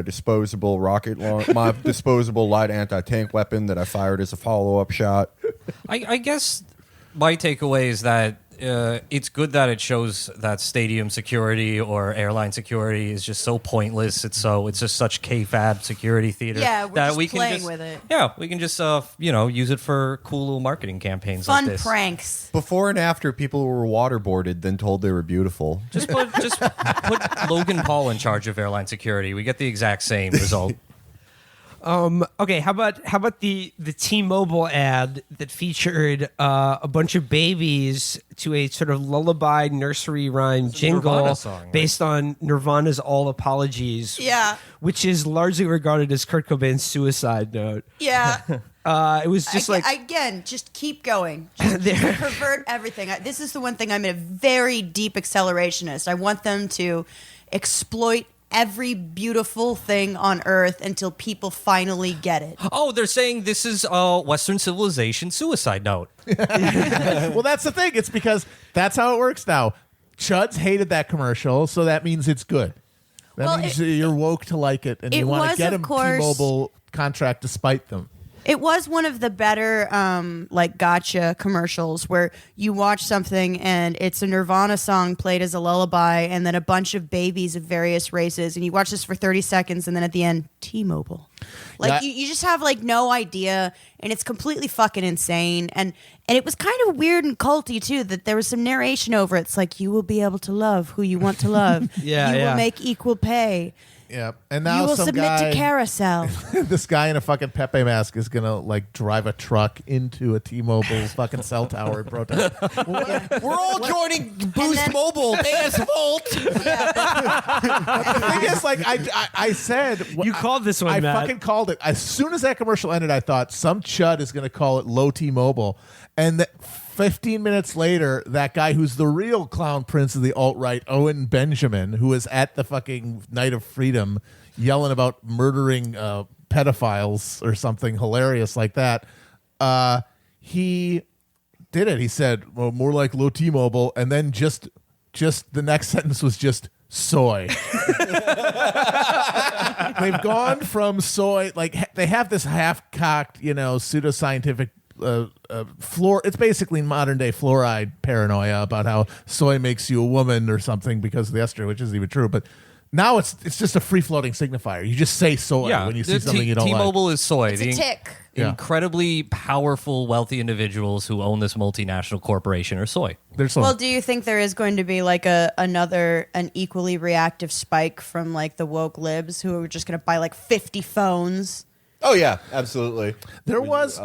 disposable my disposable light anti-tank weapon that I fired as a follow-up shot. I guess my takeaway is that it's good that it shows that stadium security or airline security is just so pointless. It's just such kayfabe security theater. Yeah, we're that just we can playing just, with it. Yeah, we can just use it for cool little marketing campaigns Fun like this. pranks. Before and after, people were waterboarded, then told they were beautiful. Just put Logan Paul in charge of airline security. We get the exact same result. Okay, how about the T-Mobile ad that featured a bunch of babies to a sort of lullaby nursery rhyme jingle Nirvana song, right? based on Nirvana's All Apologies, Yeah. which is largely regarded as Kurt Cobain's suicide note. Yeah. It was just like Again, just keep going. Just pervert everything. This is the one thing I'm a very deep accelerationist. I want them to exploit every beautiful thing on earth until people finally get it. Oh, they're saying this is Western civilization suicide note. Well, that's the thing. It's because that's how it works now. Chuds hated that commercial, so that means it's good. That Well, means you're woke to like it, and it you want to was, get of them course- T-Mobile contract despite them. It was one of the better like gotcha commercials where you watch something and it's a Nirvana song played as a lullaby and then a bunch of babies of various races, and you watch this for 30 seconds and then at the end, T-Mobile. Like you just have like no idea, and it's completely fucking insane. And it was kind of weird and culty too, that there was some narration over it. It's like, you will be able to love who you want to love. You will make equal pay. Yeah, and now You will some submit guy, to carousel. this guy in a fucking Pepe mask is gonna like drive a truck into a T-Mobile fucking cell tower and protest. We're all joining Boost Mobile. Pay us Volt. The thing is, like I said, You called this one, I Matt. fucking called it. As soon as that commercial ended, I thought some chud is going to call it low T-Mobile, and 15 minutes later, that guy who's the real clown prince of the alt-right, Owen Benjamin, who was at the fucking Night of Freedom yelling about murdering pedophiles or something hilarious like that, he did it. He said, well, more like low T-Mobile, and then just the next sentence was just soy. They've gone from soy, like they have this half-cocked, pseudoscientific it's basically modern day fluoride paranoia about how soy makes you a woman or something because of the estrogen, which isn't even true. But now it's just a free floating signifier. You just say soy when you see something you don't like. T-Mobile is soy. It's a tick. Yeah. Incredibly powerful, wealthy individuals who own this multinational corporation are soy. There's some, Well, do you think there is going to be like an equally reactive spike from like the woke libs who are just going to buy like 50 phones? Oh yeah, absolutely. there was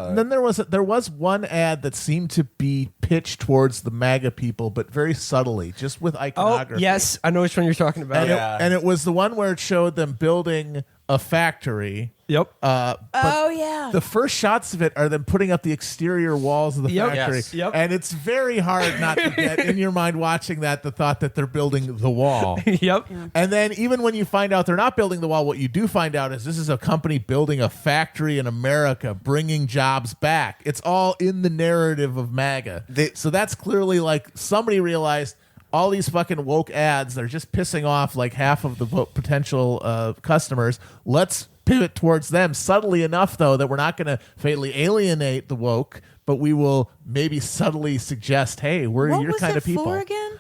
one ad that seemed to be pitched towards the MAGA people, but very subtly, just with Oh, iconography. yes. I know which one you're talking about. And it was the one where it showed them building a factory. Yep. But Yeah. the first shots of it are them putting up the exterior walls of the Yep. factory. Yes. Yep. And it's very hard not to get in your mind watching that the thought that they're building the wall. Yep. And then even when you find out they're not building the wall, what you do find out is this is a company building a factory in America, bringing jobs back. It's all in the narrative of MAGA. So that's clearly like somebody realized all these fucking woke ads, they're just pissing off like half of the potential customers. Let's pivot towards them subtly enough, though, that we're not going to fatally alienate the woke, but we will maybe subtly suggest, hey, we're What your was kind it of people. for again?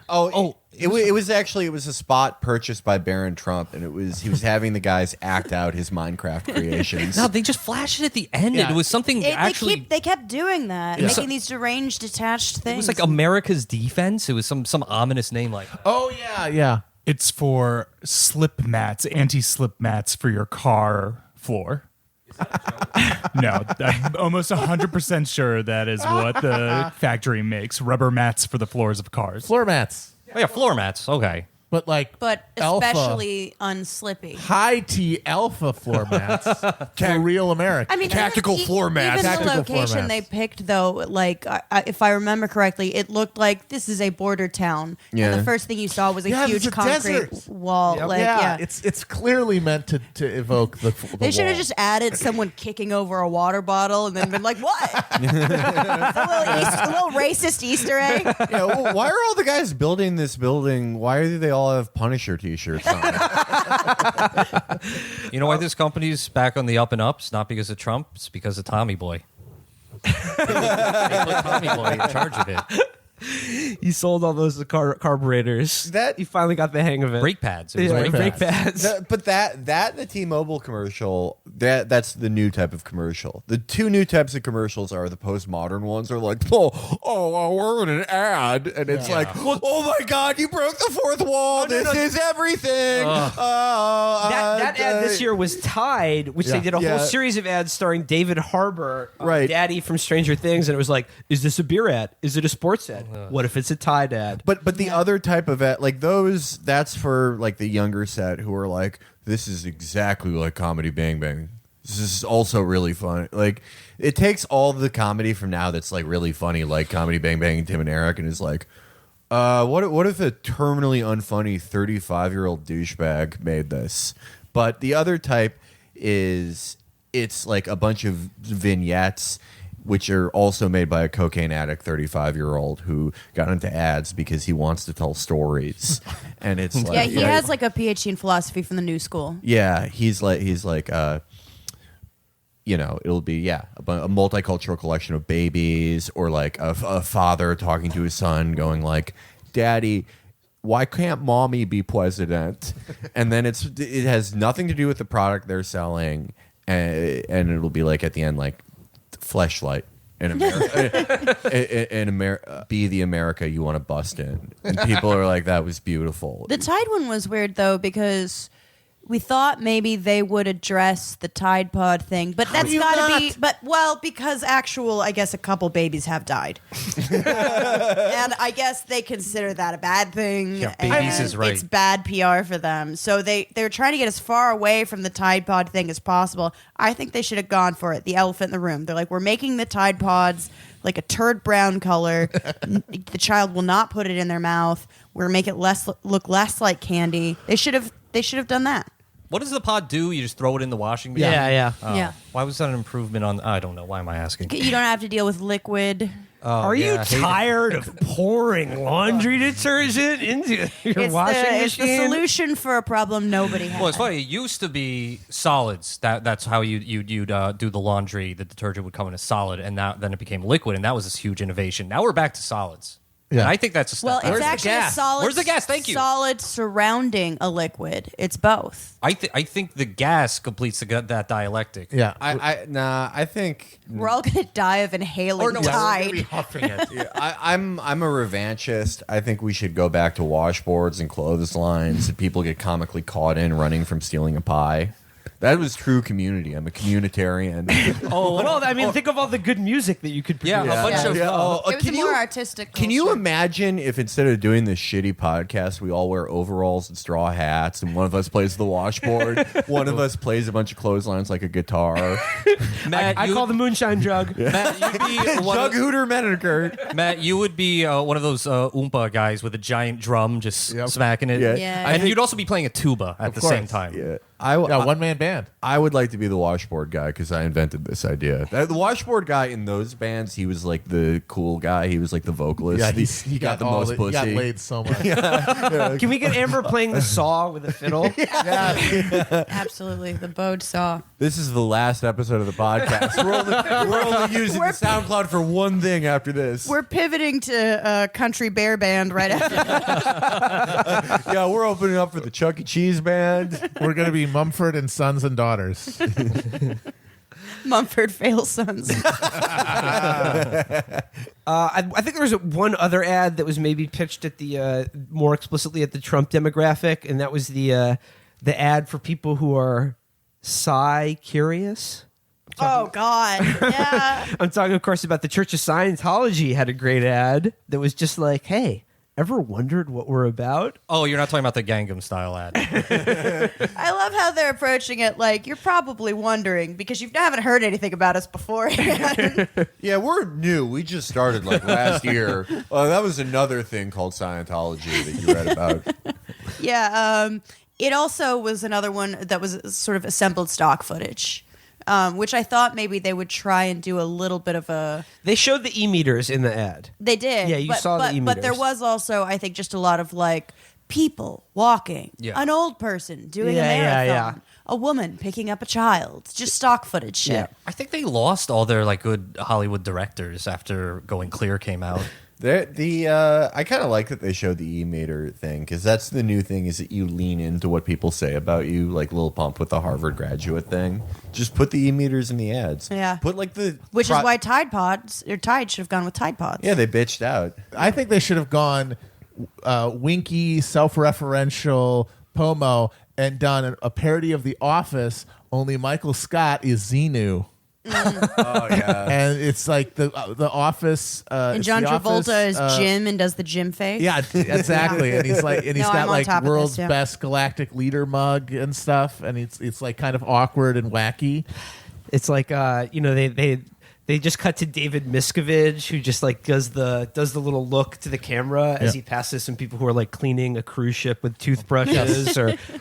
It was a spot purchased by Barron Trump, and he was having the guys act out his Minecraft creations. No, they just flashed it at the end. Yeah. It was something actually. They kept doing that, Yeah. making these deranged attached things. It was like America's Defense. It was some ominous name like that. Oh, yeah. It's for slip mats, anti-slip mats for your car floor. No, I'm almost 100% sure that is what the factory makes. Rubber mats for the floors of cars. Floor mats. Oh yeah, floor mats. Okay. But like alpha, especially unslippy. high T alpha floor mats for real America. I mean, Tactical floor mats. Even Tactical the floor location mats. they picked, though, like if I remember correctly, it looked like this is a border town, Yeah. and the first thing you saw was a Yeah, huge it's a concrete desert. wall. Like, yeah, it's clearly meant to evoke the they should have wall. just added someone kicking over a water bottle and then been like, "What?" It's a little racist Easter egg. Yeah, well, why are all the guys building this building? Why do they all have Punisher T-shirts on? You know why this company's back on the up and ups? Not because of Trump. It's because of Tommy Boy. They put Tommy Boy in charge of it. He sold all those carburetors. He finally got the hang of it. Brake pads. It was Yeah, brake brake pads. pads. But the T-Mobile commercial, that's the new type of commercial. The two new types of commercials are the postmodern ones are like, we're in an ad, and it's like, oh my god, you broke the fourth wall. This is everything. That ad this year was Tide, which they did a whole series of ads starring David Harbour, Right. Daddy from Stranger Things, and it was like, is this a beer ad? Is it a sports ad? What if it's a Tide ad? But the other type of ad, like those, that's for like the younger set who are like, this is exactly like Comedy Bang Bang. This is also really fun. Like it takes all the comedy from now that's like really funny, like Comedy Bang Bang and Tim and Eric, and is like, what if a terminally unfunny 35-year-old douchebag made this? But the other type is it's like a bunch of vignettes which are also made by a cocaine addict 35-year-old who got into ads because he wants to tell stories. And it's like, Yeah, he has like a PhD in philosophy from the New School. yeah, he's like it'll be a multicultural collection of babies, or like a father talking to his son, going like, "Daddy, why can't mommy be president?" And then it has nothing to do with the product they're selling, and it'll be like at the end like, "Fleshlight in America, be the America you want to bust in." And people are like, "That was beautiful." The Tide one was weird though because we thought maybe they would address the Tide Pod thing, but that's got to be. Because I guess a couple babies have died, and I guess they consider that a bad thing. Yeah, and babies is right. It's bad PR for them, so they're trying to get as far away from the Tide Pod thing as possible. I think they should have gone for it. The elephant in the room. They're like, we're making the Tide Pods like a turd brown color. The child will not put it in their mouth. We're gonna make it look less like candy. They should have done that. What does the pod do? You just throw it in the washing machine? Yeah. Yeah. Why was that an improvement on? I don't know. Why am I asking? You don't have to deal with liquid. Are you tired of pouring laundry detergent into your washing It's the machine? solution for a problem nobody has. Well, it's funny. It used to be solids. That's how you'd do the laundry. The detergent would come in a solid, and then it became liquid, and that was this huge innovation. Now we're back to solids. Yeah. And I think that's a step Well, back. it's actually a solid. Where's the gas? Thank you. Solid surrounding a liquid. It's both. I think the gas completes that dialectic. Yeah. I think We're all gonna die of inhaling Tide. huffing it. I'm a revanchist. I think we should go back to washboards and clotheslines. People get comically caught in running from stealing a pie. That was true community. I'm a communitarian. Think of all the good music that you could produce. Yeah, a bunch of. It was a more artistic. Can you culture. imagine if instead of doing this shitty podcast, we all wear overalls and straw hats, and one of us plays the washboard, one of us plays a bunch of clotheslines like a guitar? Matt, I call the moonshine jug. Matt, you'd be Jug Hooter Menaker. Matt, you would be one of those Oompa guys with a giant drum just smacking it. Yeah. Yeah. And you'd also be playing a tuba at the same time. Yeah. One man band. I would like to be the washboard guy because I invented this idea. The washboard guy in those bands, he was like the cool guy. He was like the vocalist. Yeah, he got the most pussy. He got laid so much. Can we get Amber playing the saw with a fiddle? Absolutely, the bowed saw. This is the last episode of the podcast. We're only using the SoundCloud for one thing after this. We're pivoting to country bear band right after. Yeah, we're opening up for the Chuck E. Cheese band. We're gonna be Mumford and Sons and Daughters. Mumford Fail Sons. I think there was one other ad that was maybe pitched at the more explicitly at the Trump demographic, and that was the ad for people who are curious. Oh God, yeah. I'm talking, of course, about the Church of Scientology had a great ad that was just like, "Hey, ever wondered what we're about?" Oh, you're not talking about the Gangnam Style ad. I love how they're approaching it like you're probably wondering because you haven't heard anything about us beforehand. Yeah, we're new. We just started like last year. That was another thing called Scientology that you read about. Yeah, it also was another one that was sort of assembled stock footage. Which I thought maybe they would try and do a little bit of a. They showed the e-meters in the ad. They did. Yeah, you saw the e-meters. But there was also, I think, just a lot of like people walking, Yeah. an old person doing a Yeah, marathon, a woman picking up a child, just stock footage shit. Yeah. I think they lost all their like good Hollywood directors after Going Clear came out. I kind of like that they showed the e-meter thing because that's the new thing is that you lean into what people say about you, like Lil Pump with the Harvard graduate thing. Just put the e-meters in the ads. Yeah. Put like Which is why Tide should have gone with Tide Pods. Yeah, they bitched out. I think they should have gone winky, self-referential, Pomo, and done a parody of The Office. Only Michael Scott is Xenu. Oh yeah. And it's like the Office. And it's John The Travolta Office, is Jim and does the Jim face. Yeah, exactly. And he's like, and he's No, got I'm on like top of world's this, yeah. best galactic leader mug and stuff, and it's like kind of awkward and wacky. It's like they just cut to David Miscavige, who just like does the little look to the camera as he passes some people who are like cleaning a cruise ship with toothbrushes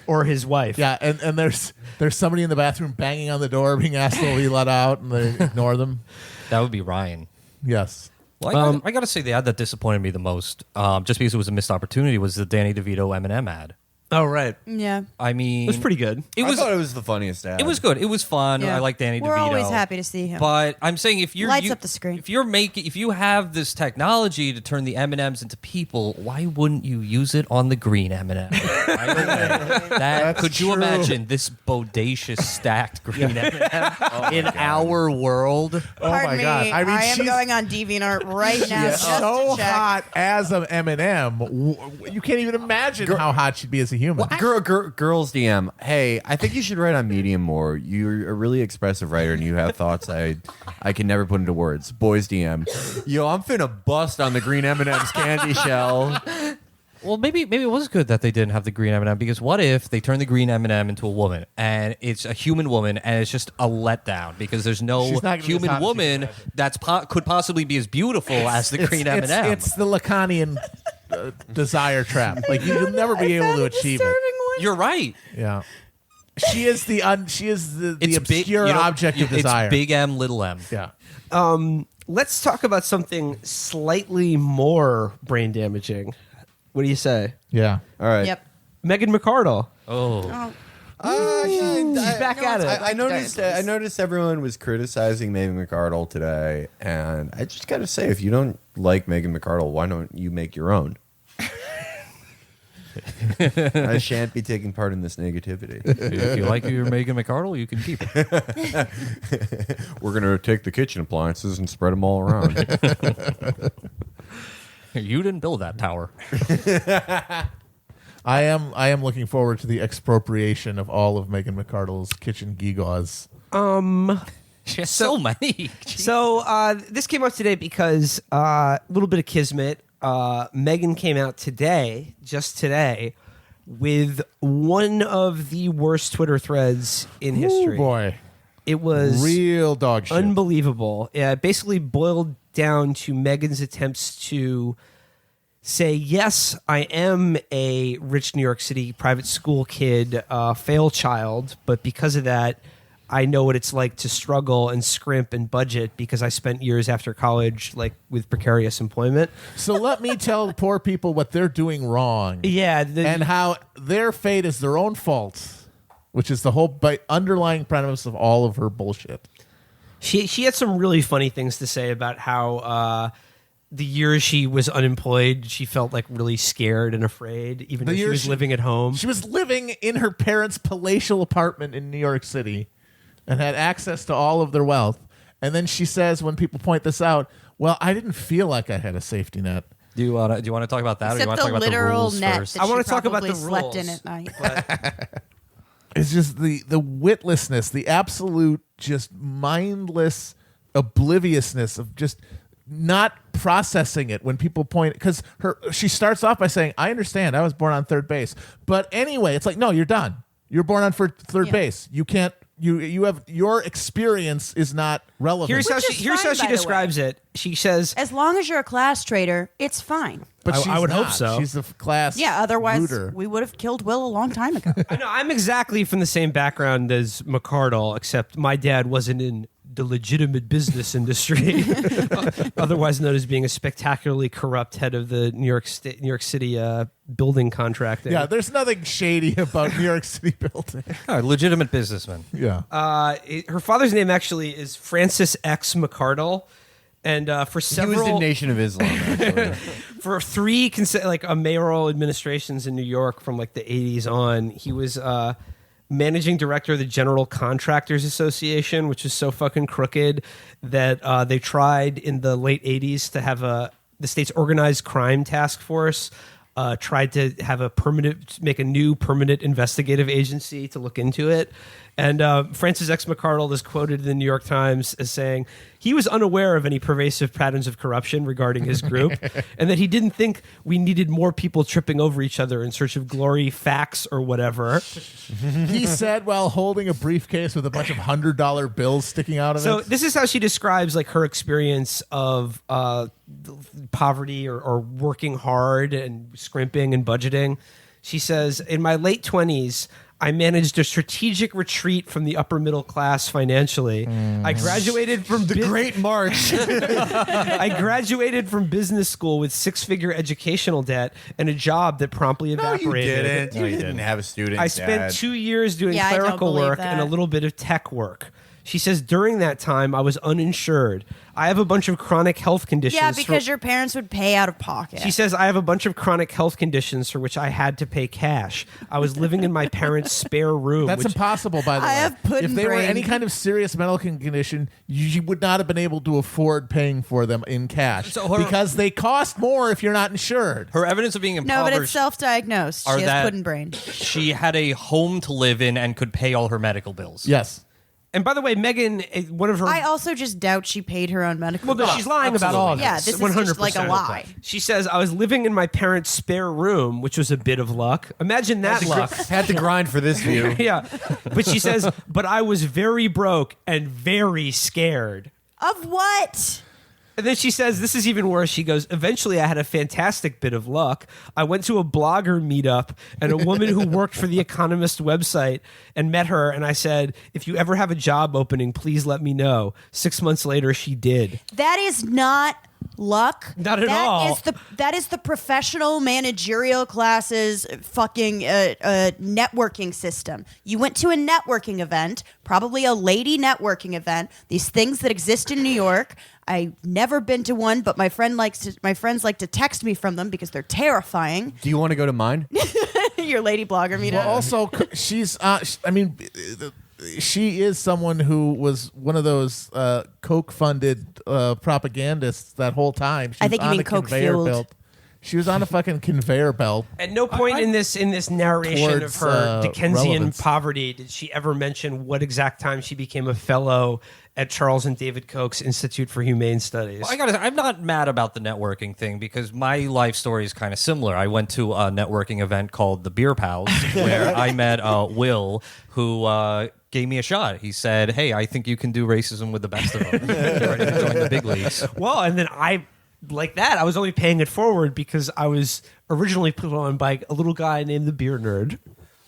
or his wife. Yeah, and there's somebody in the bathroom banging on the door, being asked will be let out, and they ignore them. That would be Ryan. Yes. Well, I got to say the ad that disappointed me the most, just because it was a missed opportunity, was the Danny DeVito Eminem ad. Oh, right. Yeah. I mean, It was pretty good. It I was. thought it was the funniest ad. It was good. It was fun. Yeah. I like Danny We're DeVito. always happy to see him. But I'm saying if you're Lights up the screen. if you have this technology to turn the M&Ms into people, why wouldn't you use it on the green M&M? Right away. Could you imagine this bodacious stacked green M&M in our world? Oh Pardon my me, god! I mean, I am she's going on DeviantArt right now. yeah, just so to check. hot as an M&M. You can't even imagine how hot she'd be as a human. Girls DM. Hey, I think you should write on Medium more. You're a really expressive writer, and you have thoughts I can never put into words. Boys DM. Yo, I'm finna bust on the green M&M's candy shell. Well, maybe it was good that they didn't have the green M&M, because what if they turn the green M&M into a woman and it's a human woman and it's just a letdown because there's no She's not gonna be as hot human as woman you that's could possibly be as beautiful as the green M&M. It's the Lacanian desire trap. Like you'll never be able to achieve it. You're right. Yeah. She is the It's obscure big, object of desire. It's big M, little m. Yeah. Let's talk about something slightly more brain damaging. What do you say? Yeah. All right. Yep. Megan McArdle. Oh. She's back at it. I noticed everyone was criticizing Megan McArdle today, and I just got to say, if you don't like Megan McArdle, why don't you make your own? I shan't be taking part in this negativity. If you like your Megan McArdle, you can keep it. We're going to take the kitchen appliances and spread them all around. You didn't build that tower. I am looking forward to the expropriation of all of Megan McArdle's kitchen gewgaws. She has so many. So this came up today because a little bit of kismet. Megan came out today, just today, with one of the worst Twitter threads in history. Oh boy. It was Real dog shit. unbelievable. It basically boiled down to Megan's attempts to say, yes, I am a rich New York City private school kid, fail child, but because of that, I know what it's like to struggle and scrimp and budget because I spent years after college like with precarious employment. So let me tell poor people what they're doing wrong. Yeah, And how their fate is their own fault, which is the whole underlying premise of all of her bullshit. she had some really funny things to say about how the years she was unemployed, she felt like really scared and afraid, even though she was living at home. She was living in her parents' palatial apartment in New York City and had access to all of their wealth. And then she says, when people point this out, well, I didn't feel like I had a safety net. Do you want to talk about that, or do you Except want to talk the about the literal rules net first? that I she wanna talk about probably the slept in rules. at night. It's just the witlessness, the absolute just mindless obliviousness of just not processing it when people point, because she starts off by saying, I understand, I was born on third base. But anyway, it's like, no, you're done. You're born on third base. You can't, you have, your experience is not relevant. Here's how Which she is fine, by the describes it. She says, As long as you're a class traitor, it's fine. But I she's would hope not. so. She's a class Yeah, otherwise looter. we would have killed Will a long time ago. I know, I'm exactly from the same background as McArdle, except my dad wasn't in the legitimate business industry, otherwise known as being a spectacularly corrupt head of the New York City building contracting. Yeah, there's nothing shady about New York City building. Oh, legitimate businessman. Yeah. Her father's name actually is Francis X McArdle. And for He several, was the Nation of Islam, actually. for three mayoral administrations in New York from like the 80s on, he was managing director of the General Contractors Association, which is so fucking crooked that they tried in the late 80s to have the state's organized crime task force tried to have make a new permanent investigative agency to look into it. And Francis X. McArdle is quoted in the New York Times as saying he was unaware of any pervasive patterns of corruption regarding his group, and that he didn't think we needed more people tripping over each other in search of glory, facts, or whatever. He said while holding a briefcase with a bunch of $100 bills sticking out of So it. this is how she describes like her experience of poverty or working hard and scrimping and budgeting. She says, in my late 20s, I managed a strategic retreat from the upper middle class financially. I graduated from The Great March. I graduated from business school with 6-figure educational debt and a job that promptly evaporated. You didn't have a student. I spent dad. 2 years doing Yeah, I don't clerical believe work and a that. little bit of tech work. She says, during that time, I was uninsured. I have a bunch of chronic health conditions. Yeah, because your parents would pay out of pocket. She says, I have a bunch of chronic health conditions for which I had to pay cash. I was living in my parents' spare room. That's which, impossible, by the way. I have pudding if they were brain. any kind of serious medical condition, you would not have been able to afford paying for them in cash So her- because they cost more if you're not insured. Her evidence of being no, but impoverished. it's self-diagnosed. Are She has that- pudding brain. She had a home to live in and could pay all her medical bills. Yes. and by the way, Megan, one of her... I also just doubt she paid her own medical well, no, bills. she's lying about all of Yeah, this. this is just like a 100%. lie. She says, I was living in my parents' spare room, which was a bit of luck. Imagine that luck. Had to grind for this view. Yeah. But she says, but I was very broke and very scared. Of what? And then she says, this is even worse. She goes, eventually I had a fantastic bit of luck. I went to a blogger meetup and a woman who worked for the Economist website and met her. And I said, if you ever have a job opening, please let me know. 6 months later, she did. That is not luck. Not at all. That is the professional managerial classes fucking networking system. You went to a networking event, probably a lady networking event. These things that exist in New York. I've never been to one, but my friends like to text me from them because they're terrifying. Do you want to go to mine? Your lady blogger meetup. Well, also, she's, she is someone who was one of those Coke-funded propagandists that whole time. She I was think you on mean a conveyor Coke-fueled. belt. She was on a fucking conveyor belt. At no point in this narration Towards, of her Dickensian relevance. poverty did she ever mention what exact time she became a fellow at Charles and David Koch's Institute for Humane Studies. Well, I gotta say, I'm not mad about the networking thing because my life story is kind of similar. I went to a networking event called the Beer Pals where I met Will, who gave me a shot. He said, "Hey, I think you can do racism with the best of them. You're ready to join the big leagues." Well, and then I was only paying it forward because I was originally put on by a little guy named the Beer Nerd.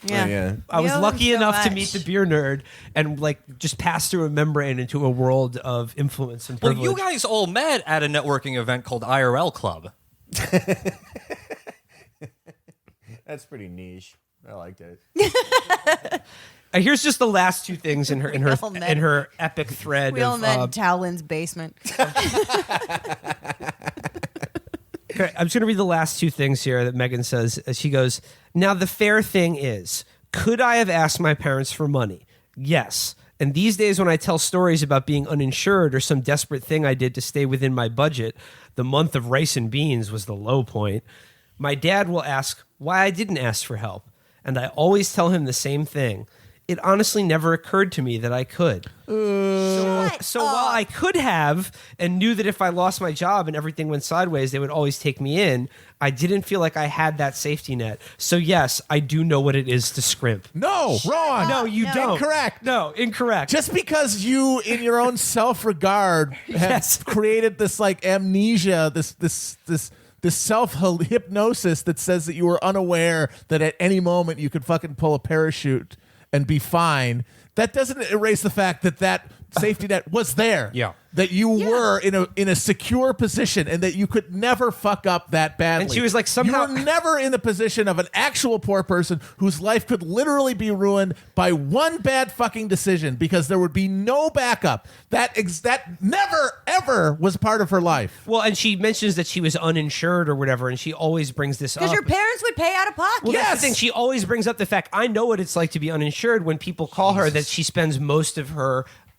Yeah. Yeah. I was You owe lucky him so enough to much. meet the Beer Nerd and just pass through a membrane into a world of influence and Well, privilege. you guys all met at a networking event called IRL Club. That's pretty niche. I liked it. Here's just the last two things in her all met- in her epic thread. We all of, met in Talon's basement. Okay, I'm just going to read the last two things here that Megan says. She goes, now the fair thing is, could I have asked my parents for money? Yes. And these days when I tell stories about being uninsured or some desperate thing I did to stay within my budget, the month of rice and beans was the low point. My dad will ask why I didn't ask for help. And I always tell him the same thing. It honestly never occurred to me that I could. So while I could have and knew that if I lost my job and everything went sideways, they would always take me in, I didn't feel like I had that safety net. So yes, I do know what it is to scrimp. No, wrong. No, you No. don't. Incorrect. No, incorrect. Just because you, in your own self-regard, have Yes. created this like amnesia, this self-hypnosis that says that you were unaware that at any moment you could fucking pull a parachute and be fine, that doesn't erase the fact that that safety net was there. Yeah. That you were in a secure position and that you could never fuck up that badly. And she was like, somehow- you were never in the position of an actual poor person whose life could literally be ruined by one bad fucking decision because there would be no backup. That never ever was part of her life. well, and she mentions that she was uninsured or whatever, and she always brings this up. Because your parents would pay out of pocket. Well, that's the thing. She always brings up the fact, I know what it's like to be uninsured when people call her that she spends most of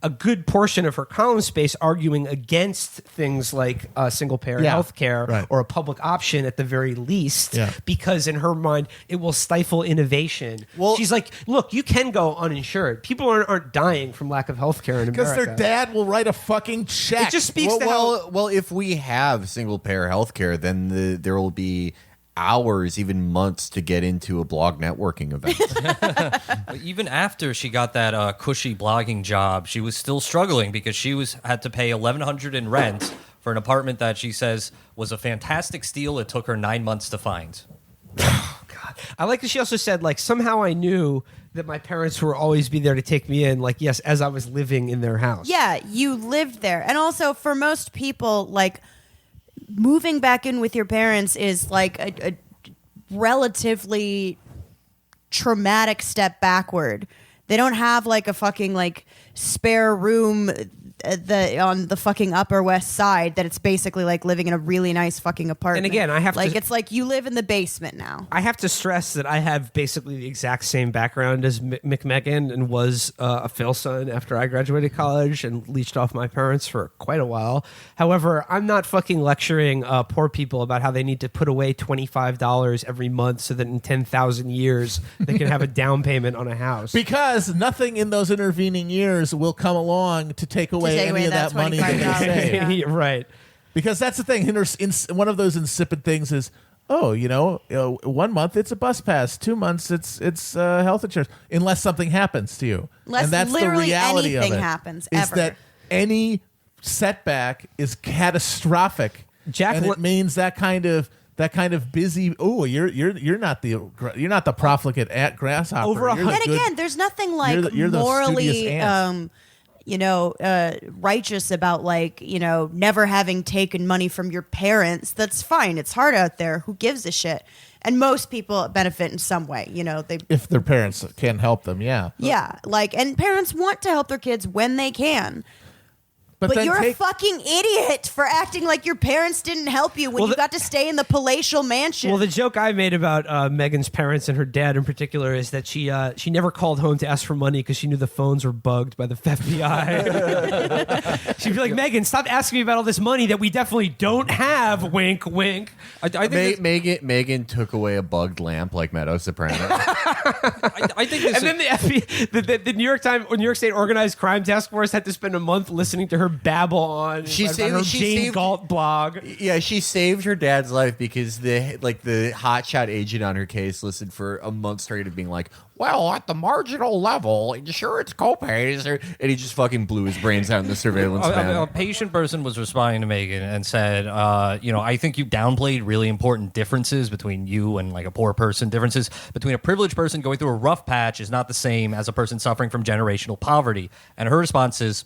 a good portion of her column space arguing against things like single payer Yeah. health care Right. or a public option at the very least, Yeah. because in her mind, it will stifle innovation. Well- she's like, look, you can go uninsured. People aren't dying from lack of health care in America. Because their dad will write a fucking check. It just speaks to how... Well, if we have single payer healthcare, then there will be hours, even months, to get into a blog networking event. Even after she got that cushy blogging job, she was still struggling because she had to pay $1,100 in rent for an apartment that she says was a fantastic steal. It took her 9 months to find. I like that she also said, like, somehow I knew that my parents would always be there to take me in, like, yes, as I was living in their house. Yeah, you lived there. And also, for most people, like, moving back in with your parents is like a relatively traumatic step backward. They don't have like a fucking like spare room on the fucking Upper West Side that it's basically like living in a really nice fucking apartment. And again, I have like to, it's like you live in the basement now. I have to stress that I have basically the exact same background as McMegan and was a Phil son after I graduated college and leached off my parents for quite a while. However, I'm not fucking lecturing poor people about how they need to put away $25 every month so that in 10,000 years they can have a down payment on a house. Because nothing in those intervening years will come along to take away any of that money that they save. Yeah. Right. Because that's the thing. One of those insipid things is, 1 month it's a bus pass, 2 months it's health insurance, unless something happens to you. Unless and that's literally the reality anything of it, happens, is ever. that any setback is catastrophic. Jack and Lo- it means that kind of busy. Oh, you're not the profligate at grasshopper. Over a You're the And good- again, there's nothing like you're the morally studious ant. righteous about like, never having taken money from your parents. That's fine. It's hard out there. Who gives a shit? And most people benefit in some way. They if their parents can help them, yeah. yeah, like, and parents want to help their kids when they can. But then you're a take- fucking idiot for acting like your parents didn't help you when you got to stay in the palatial mansion. Well, the joke I made about Megan's parents and her dad in particular is that she never called home to ask for money because she knew the phones were bugged by the FBI. She'd be like, Megan, stop asking me about all this money that we definitely don't have. Wink, wink. I think Megan took away a bugged lamp like Meadow Soprano. I think this And then the FBI, the New York State Organized Crime Task Force had to spend a month listening to her babble on her Jane Galt blog. Yeah, she saved her dad's life because the hotshot agent on her case listened for a month straight of being like, well, at the marginal level, insurance copays, and he just fucking blew his brains out in the surveillance van. A patient person was responding to Megan and said, I think you downplayed really important differences between you and like a poor person. Differences between a privileged person going through a rough patch is not the same as a person suffering from generational poverty. And her response is,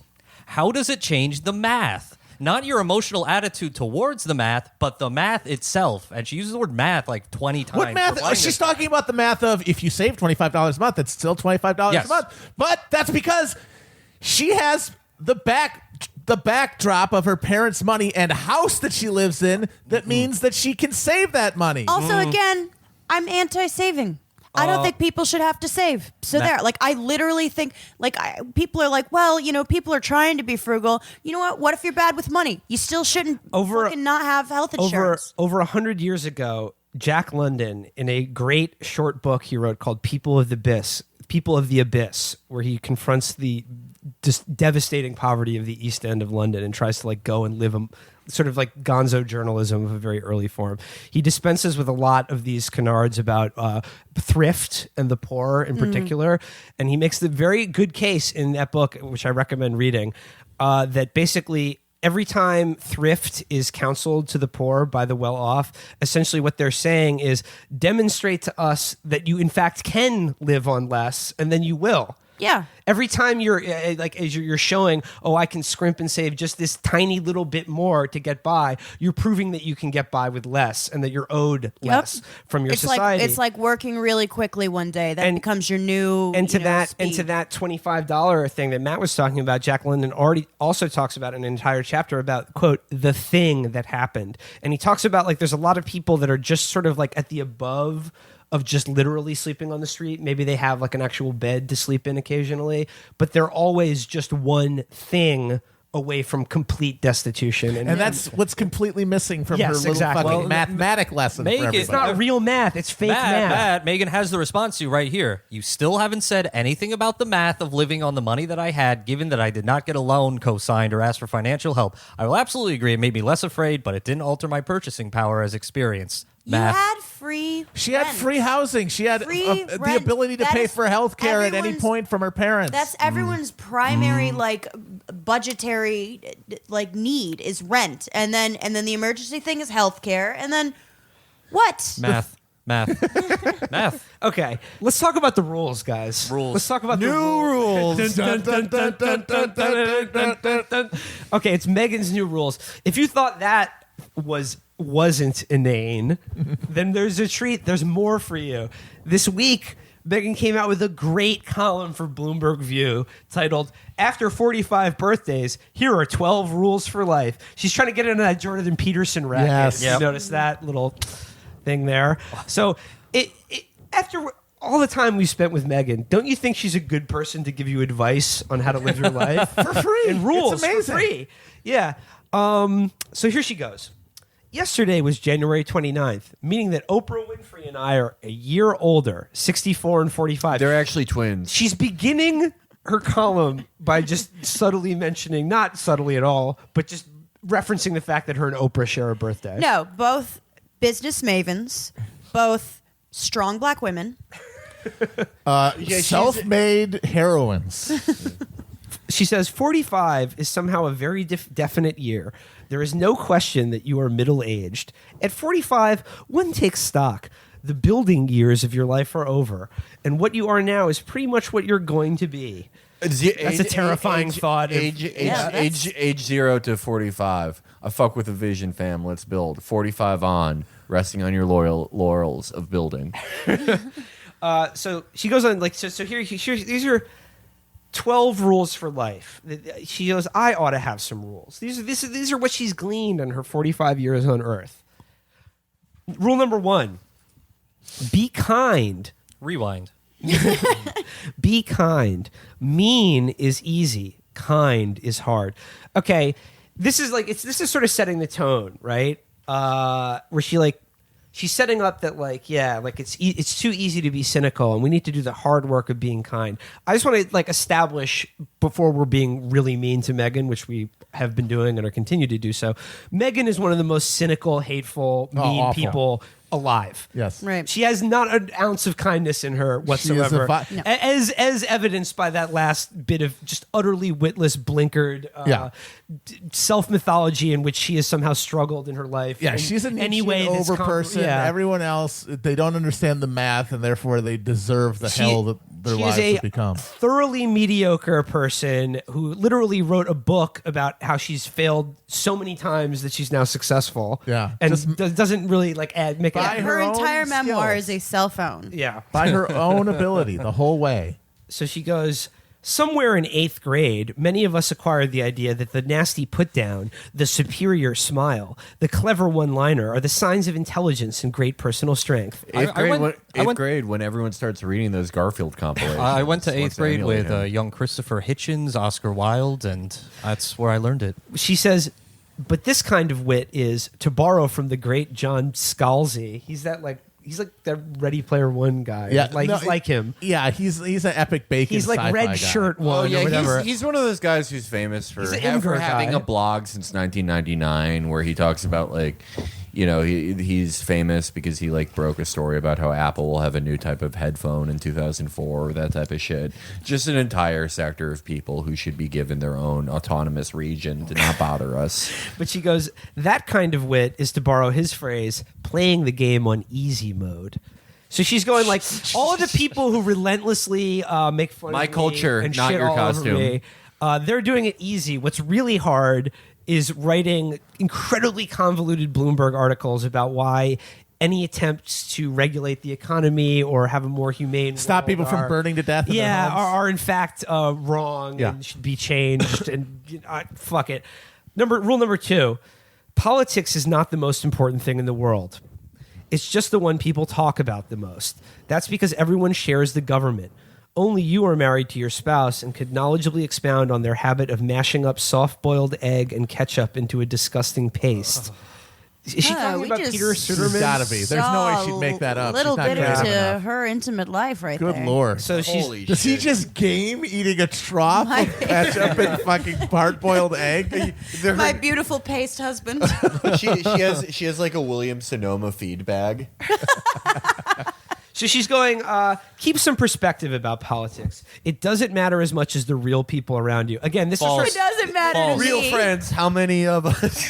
how does it change the math? Not your emotional attitude towards the math, but the math itself. And she uses the word math like 20 times. What math? Oh, she's talking about the math of if you save $25 a month, it's still $25 Yes. a month. But that's because she has the backdrop of her parents' money and house that she lives in that means that she can save that money. Also, again, I'm anti-saving. I don't think people should have to save. So there, like, I literally think, like, people are like, well, people are trying to be frugal. You know what? What if you're bad with money? You still shouldn't fucking not have health insurance. Over 100 years ago, Jack London, in a great short book he wrote called People of the Abyss, where he confronts the just devastating poverty of the East End of London and tries to like go and live sort of like gonzo journalism of a very early form. He dispenses with a lot of these canards about thrift and the poor in particular. And he makes the very good case in that book, which I recommend reading, that basically every time thrift is counseled to the poor by the well-off, essentially what they're saying is demonstrate to us that you in fact can live on less, and then you will. Yeah. Every time you're as you're showing, I can scrimp and save just this tiny little bit more to get by, you're proving that you can get by with less and that you're owed less from your society. It's like working really quickly one day. That becomes your new to that speed. $25 thing that Matt was talking about, Jack London also talks about an entire chapter about, quote, the thing that happened. And he talks about like there's a lot of people that are just sort of like at the above of just literally sleeping on the street. Maybe they have like an actual bed to sleep in occasionally, but they're always just one thing away from complete destitution. And that's what's completely missing from her little fucking mathematic lesson for everybody. It's not real math. It's fake math. Megan has the response to you right here. You still haven't said anything about the math of living on the money that I had, given that I did not get a loan co-signed or ask for financial help. I will absolutely agree. It made me less afraid, but it didn't alter my purchasing power as experience. Math. You had free She had rent. free housing. She had Free the rent. ability to That pay is for health care at any everyone's- point from her parents. That's everyone's primary like budgetary like need is rent, and then the emergency thing is healthcare, and then what? Math. Math. Okay, let's talk about the rules, guys. Let's talk about the rules. Okay, it's Megan's new rules. If you thought that wasn't inane, then there's a treat. There's more for you. This week, Megan came out with a great column for Bloomberg View titled, After 45 Birthdays, Here Are 12 Rules for Life. She's trying to get into that Jordan Peterson racket. Yes. You notice that little thing there? So after all the time we spent with Megan, don't you think she's a good person to give you advice on how to live your life? For free. And rules It's amazing. for free. Yeah. So here she goes. Yesterday was January 29th, meaning that Oprah Winfrey and I are a year older, 64 and 45. They're actually twins. She's beginning her column by just subtly mentioning, not subtly at all, but just referencing the fact that her and Oprah share a birthday. No, both business mavens, both strong black women. Self-made heroines. She says 45 is somehow a very definite year. There is no question that you are middle-aged. At 45, one takes stock. The building years of your life are over, and what you are now is pretty much what you're going to be. That's a terrifying thought. Age 0 to 45. I fuck with a vision, fam. Let's build. 45 on, resting on your laurels of building. So she goes on so here these are 12 rules for life. She goes, I ought to have some rules. These are what she's gleaned on her 45 years on Earth. Rule number 1, be kind. Rewind. Be kind. Mean is easy. Kind is hard. Okay, this is sort of setting the tone, right? Where she's setting up that it's too easy to be cynical, and we need to do the hard work of being kind. I just want to establish before we're being really mean to Meghan, which we have been doing and are continue to do so. Meghan is one of the most cynical, hateful, mean awful. people alive. Yes. Right. She has not an ounce of kindness in her whatsoever, No. as evidenced by that last bit of just utterly witless, blinkered self-mythology in which she has somehow struggled in her life. Yeah, in she's an any ancient way that's over person. Yeah. Everyone else, they don't understand the math, and therefore they deserve the hell that their she lives is have become. thoroughly mediocre person who literally wrote a book about how she's failed so many times that she's now successful. Yeah. and Just doesn't really make By it. Her own entire memoir skills. is a cell phone. Yeah. By her own ability, the whole way. So she goes, somewhere in 8th grade, many of us acquired the idea that the nasty put-down, the superior smile, the clever one-liner are the signs of intelligence and great personal strength. Eighth grade, when everyone starts reading those Garfield compilations. I went to wants 8th grade emulate with him. young Christopher Hitchens, Oscar Wilde, and that's where I learned it. She says, but this kind of wit is, to borrow from the great John Scalzi, he's like the Ready Player One guy. Yeah, he's like him. Yeah, he's an epic bacon. He's like sci-fi red guy. shirt one or whatever. He's one of those guys who's famous for, He's an for Imgur having guy. a blog since 1999 where he talks about he's famous because he broke a story about how Apple will have a new type of headphone in 2004 or that type of shit. Just an entire sector of people who should be given their own autonomous region to not bother us. But she goes, that kind of wit is, to borrow his phrase, playing the game on easy mode. So she's going all of the people who relentlessly make fun My of me culture, and not shit your all over costume. me, they're doing it easy. What's really hard is writing incredibly convoluted Bloomberg articles about why any attempts to regulate the economy or have a more humane Stop world people from are- burning to death. In their homes. are in fact wrong Yeah. and should be changed. And fuck it. Rule number 2: politics is not the most important thing in the world. It's just the one people talk about the most. That's because everyone shares the government. Only you are married to your spouse and could knowledgeably expound on their habit of mashing up soft-boiled egg and ketchup into a disgusting paste. Is she talking we about just- Peter She's Suderman? gotta be. There's no way she'd make that up. A little She's not bit creative into enough. her intimate life right Good there. lord. So she's Holy Does he shit. just game eating a trough of ketchup and fucking hard-boiled egg? My beautiful paste husband. she has a William Sonoma feed bag. So she's going, keep some perspective about politics. It doesn't matter as much as the real people around you. Again, this It is doesn't matter to Real me. friends, how many of us?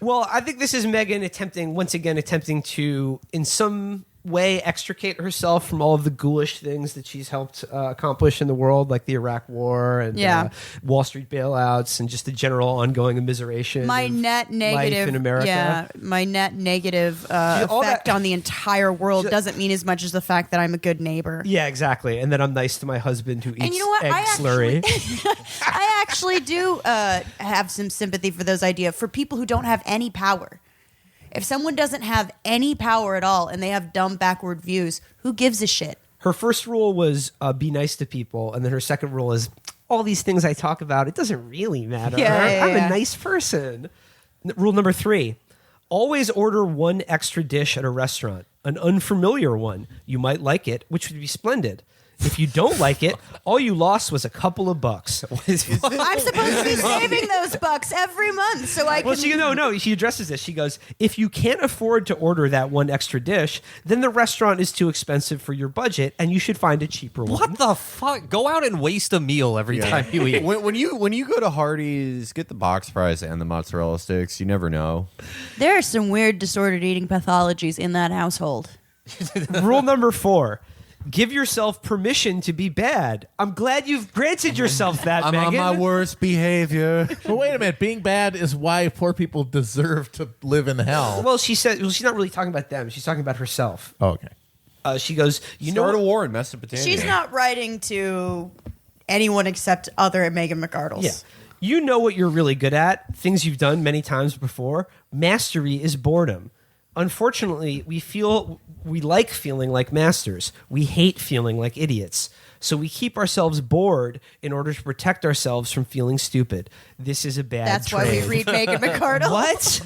well, I think this is Meghan attempting to, in some way extricate herself from all of the ghoulish things that she's helped accomplish in the world, like the Iraq War and Wall Street bailouts and just the general ongoing immiseration. My net negative life in America. Yeah, my net negative effect on the entire world doesn't mean as much as the fact that I'm a good neighbor. Yeah, exactly. And then I'm nice to my husband who eats And you know what? egg slurry. I actually do have some sympathy for those ideas for people who don't have any power. If someone doesn't have any power at all and they have dumb backward views, who gives a shit? Her first rule was be nice to people, and then her second rule is all these things I talk about, it doesn't really matter. I'm a nice person. Rule number 3, always order one extra dish at a restaurant, an unfamiliar one. You might like it, which would be splendid. If you don't like it, all you lost was a couple of bucks. I'm supposed to be saving those bucks every month so I can... Well, she addresses this. She goes, if you can't afford to order that one extra dish, then the restaurant is too expensive for your budget and you should find a cheaper one. What the fuck? Go out and waste a meal every time you eat. When you go to Hardee's, get the box fries and the mozzarella sticks. You never know. There are some weird disordered eating pathologies in that household. Rule number 4. Give yourself permission to be bad. I'm glad you've granted yourself that, I'm Megan. on my worst behavior. But wait a minute, being bad is why poor people deserve to live in hell. Well, she said, she's not really talking about them. She's talking about herself. Oh, okay. She goes, Start a war in Mesopotamia. She's not writing to anyone except other Megan McArdles. Yeah. You know what you're really good at, things you've done many times before. Mastery is boredom. Unfortunately, we like feeling like masters. We hate feeling like idiots. So we keep ourselves bored in order to protect ourselves from feeling stupid. This is a bad That's trade. why we read Megan McArdle. What?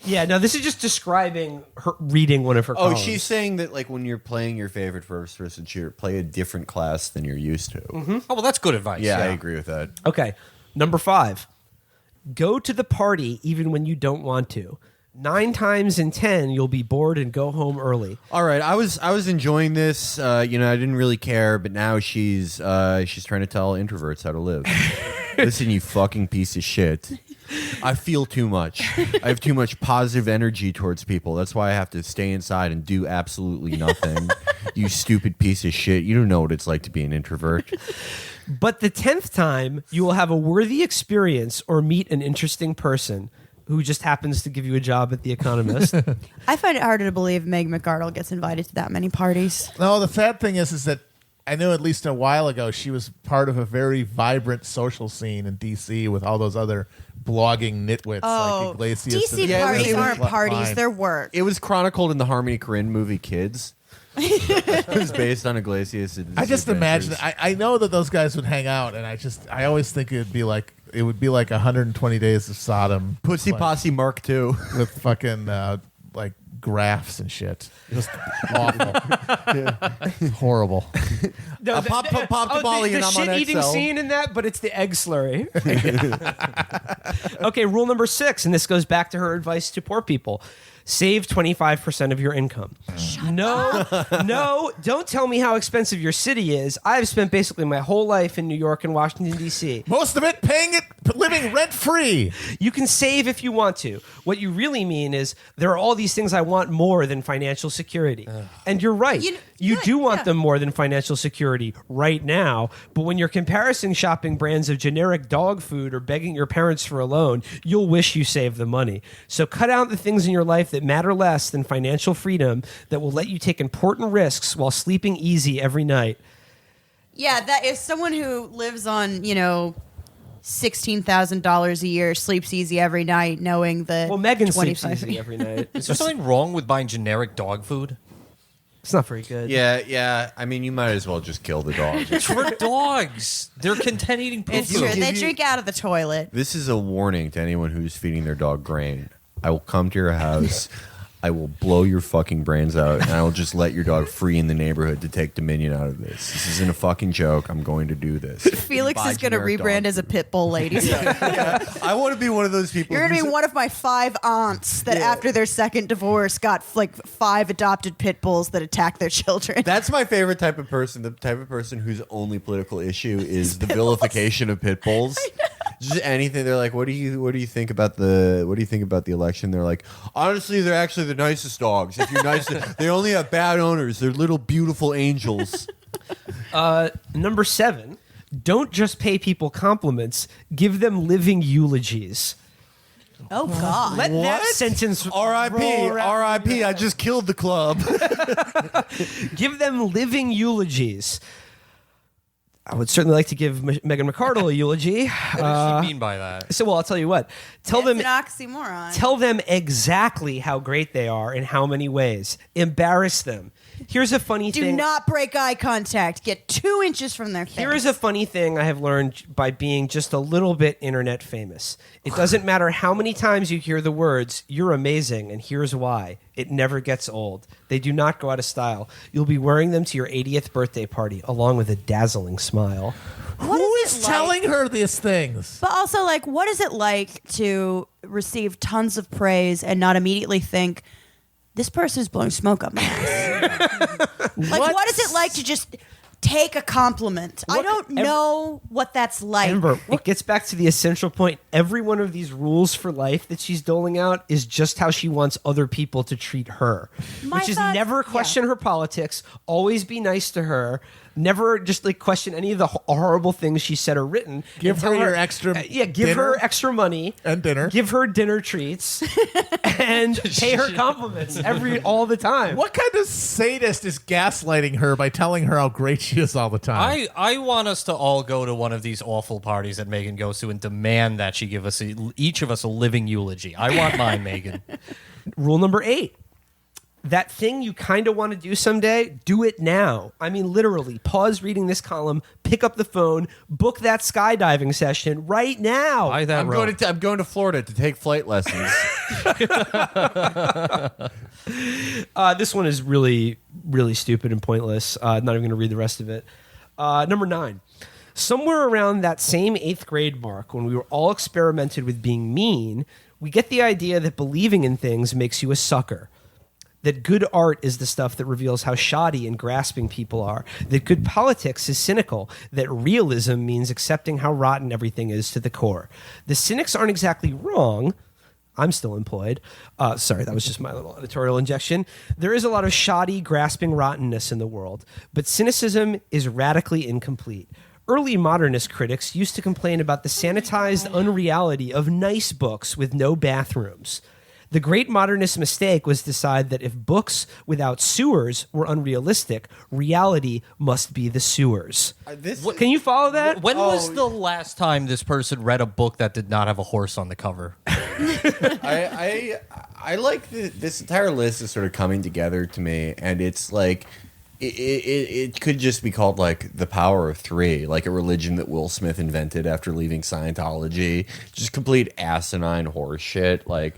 Yeah, no, this is just describing her reading one of her columns. She's saying that like when you're playing your favorite first-person shooter, play a different class than you're used to. Oh, well, that's good advice. Yeah, I agree with that. Okay, number 5. Go to the party even when you don't want to. 9 times in 10, you'll be bored and go home early. All right, I was enjoying this. I didn't really care, but now she's trying to tell introverts how to live. Listen, you fucking piece of shit. I feel too much. I have too much positive energy towards people. That's why I have to stay inside and do absolutely nothing. You stupid piece of shit. You don't know what it's like to be an introvert. But the 10th time, you will have a worthy experience or meet an interesting person who just happens to give you a job at The Economist. I find it harder to believe Meg McArdle gets invited to that many parties. No, the sad thing is that I knew at least a while ago she was part of a very vibrant social scene in D.C. with all those other blogging nitwits like Iglesias. D.C. parties aren't parties, they're work. It was chronicled in the Harmony Korine movie Kids. It was based on Iglesias. I just imagine. I know that those guys would hang out, and I always think it would be like 120 Days of Sodom, Pussy Posse Mark II with fucking like graphs and shit. Just awful. It's horrible. No, pop the volley and I'm on shit-eating XL. scene in that, but it's the egg slurry. Okay, rule number 6, and this goes back to her advice to poor people. Save 25% of your income. No, don't tell me how expensive your city is. I've spent basically my whole life in New York and Washington, D.C. Most of it living rent free. You can save if you want to. What you really mean is there are all these things I want more than financial security. And you're right. You do want them more than financial security right now. But when you're comparison shopping brands of generic dog food or begging your parents for a loan, you'll wish you saved the money. So cut out the things in your life that matter less than financial freedom that will let you take important risks while sleeping easy every night. Yeah, that is someone who lives on, $16,000 a year, sleeps easy every night, knowing that. Well, Megan sleeps 25 easy every night. Is there something wrong with buying generic dog food? It's not very good. Yeah. I mean, you might as well just kill the dog. It's for dogs. They're content eating poop It's true. They drink out of the toilet. This is a warning to anyone who's feeding their dog grain. I will come to your house. I will blow your fucking brains out, and I will just let your dog free in the neighborhood to take dominion out of this. This isn't a fucking joke. I'm going to do this. Felix is going to rebrand as a pit bull, ladies. I want to be one of those people. You're going to be one of my 5 aunts that after their second divorce got like 5 adopted pit bulls that attack their children. That's my favorite type of person. The type of person whose only political issue is the vilification of pit bulls. Just anything. They're like, what do you think about the election? They're like, honestly, they're actually the nicest dogs. If you're nice, they only have bad owners. They're little beautiful angels. Number 7, don't just pay people compliments. Give them living eulogies. Oh God. Let that sentence R.I.P. roll around. R.I.P. I just killed the club. Give them living eulogies. I would certainly like to give Megan McArdle a eulogy. What does she mean by that? So, well, I'll tell you what. Tell It's them an oxymoron. Tell them exactly how great they are in how many ways. Embarrass them. Here's a funny Do thing. not break eye contact. Get 2 inches from their face. Here is a funny thing I have learned by being just a little bit internet famous. It doesn't matter how many times you hear the words, "You're amazing," and here's why. It never gets old. They do not go out of style. You'll be wearing them to your 80th birthday party, along with a dazzling smile. What Who is is it like? telling her these things? But also, like, what is it like to receive tons of praise and not immediately think, this person is blowing smoke up my ass? Like, what is it like to just take a compliment? I don't know what that's like. Amber, it gets back to the essential point. Every one of these rules for life that she's doling out is just how she wants other people to treat her. My which is thoughts- never question her politics, always be nice to her, never just like question any of the horrible things she said or written. Give and her tell your extra give dinner her extra money. and dinner. Give her dinner treats and pay her compliments all the time. What kind of sadist is gaslighting her by telling her how great she is all the time? I want us to all go to one of these awful parties that Megan goes to and demand that she give us each of us a living eulogy. I want mine, Megan. Rule number 8. That thing you kind of want to do someday, do it now. I mean, literally, pause reading this column, pick up the phone, book that skydiving session right now. Buy that I'm rope. going to Florida to take flight lessons. This one is really, really stupid and pointless. Not even going to read the rest of it. Number 9. Somewhere around that same 8th grade mark, when we were all experimented with being mean, we get the idea that believing in things makes you a sucker. That good art is the stuff that reveals how shoddy and grasping people are. That good politics is cynical. That realism means accepting how rotten everything is to the core. The cynics aren't exactly wrong. I'm still employed. Sorry, that was just my little editorial injection. There is a lot of shoddy, grasping rottenness in the world, but cynicism is radically incomplete. Early modernist critics used to complain about the sanitized unreality of nice books with no bathrooms. The great modernist mistake was to decide that if books without sewers were unrealistic, reality must be the sewers. Can you follow that? When was the last time this person read a book that did not have a horse on the cover? I like this entire list is sort of coming together to me, and it's like it could just be called like the power of 3, like a religion that Will Smith invented after leaving Scientology. Just complete asinine horse shit. Like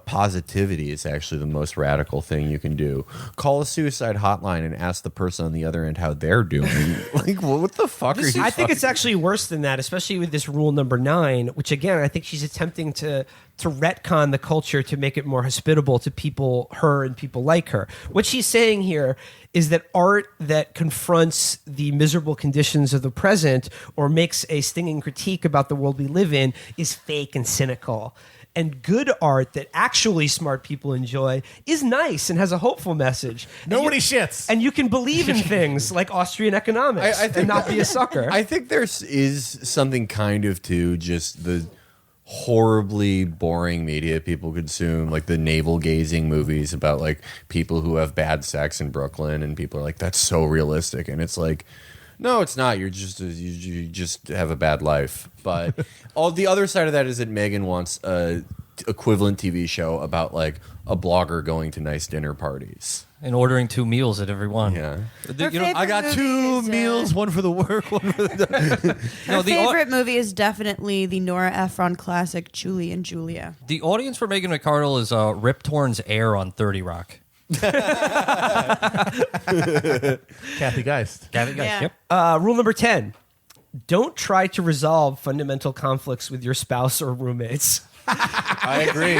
positivity is actually the most radical thing you can do. Call a suicide hotline and ask the person on the other end how they're doing. Like, what the fuck are you? I think it's actually worse than that, especially with this rule number 9, which again, I think she's attempting to retcon the culture to make it more hospitable to people, her and people like her. What she's saying here is that art that confronts the miserable conditions of the present or makes a stinging critique about the world we live in is fake and cynical. And good art that actually smart people enjoy is nice and has a hopeful message. Nobody shits. And you can believe in things like Austrian economics and not be a sucker. I think there is something kind of to just the horribly boring media people consume, like the navel gazing movies about like people who have bad sex in Brooklyn, and people are like, that's so realistic, and it's like, no, it's not. You just have a bad life. But all the other side of that is that Megan wants a equivalent TV show about like a blogger going to nice dinner parties And ordering 2 meals at every one. Yeah, I got 2 meals, one for the work, one for the. Her favorite movie is definitely the Nora Ephron classic Julie and Julia. The audience for Megan McArdle is Rip Torn's heir on 30 Rock. Kathy Geist. Kathy Geist, Yeah. yep. Rule number 10. Don't try to resolve fundamental conflicts with your spouse or roommates. I agree.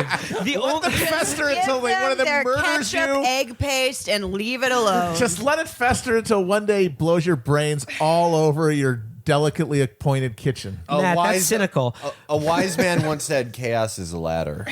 The only Fester Give until one of them their murders ketchup, you. egg paste, and leave it alone. Just let it fester until one day it blows your brains all over your delicately appointed kitchen. Matt, that's cynical. A wise man once said, "Chaos is a ladder."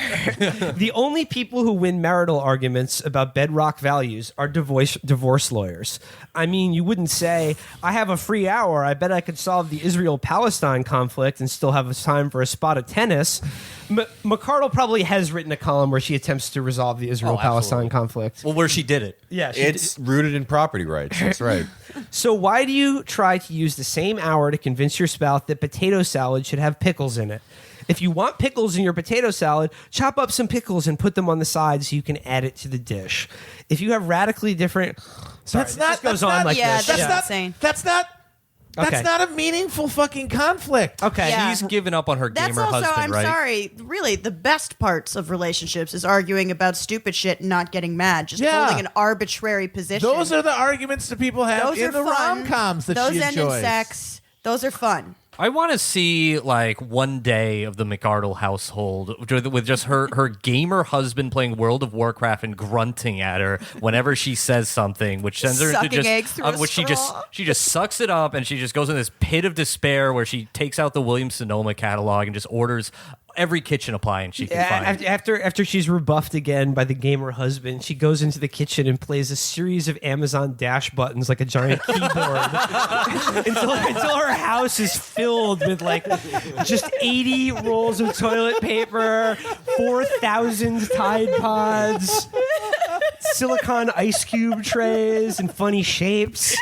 The only people who win marital arguments about bedrock values are divorce lawyers. I mean, you wouldn't say, I have a free hour, I bet I could solve the Israel-Palestine conflict and still have time for a spot of tennis. McArdle probably has written a column where she attempts to resolve the Israel-Palestine conflict. Well, where she did it. Yeah, It's rooted in property rights. That's right. So why do you try to use the same hour to convince your spouse that potato salad should have pickles in it? If you want pickles in your potato salad, chop up some pickles and put them on the side so you can add it to the dish. If you have radically different... Sorry, That's this not- just goes that's on not- like yeah, this. that's Yeah. not- insane. That's Okay. not a meaningful fucking conflict. Okay. Yeah. She's given up on her That's gamer also, husband, I'm right? sorry, really, the best parts of relationships is arguing about stupid shit and not getting mad, just Yeah. holding an arbitrary position. Those are the arguments that people have Those in are the fun. rom-coms that Those she end in enjoys. sex. Those are fun. I want to see like one day of the McArdle household with just her gamer husband playing World of Warcraft and grunting at her whenever she says something, which sends her Sucking into just eggs through a which she straw. just sucks it up and she just goes in this pit of despair where she takes out the Williams Sonoma catalog and just orders every kitchen appliance she can find. After she's rebuffed again by the gamer husband, she goes into the kitchen and plays a series of Amazon Dash buttons like a giant keyboard until her house is filled with like just 80 rolls of toilet paper, 4,000 Tide Pods, silicone ice cube trays, and funny shapes.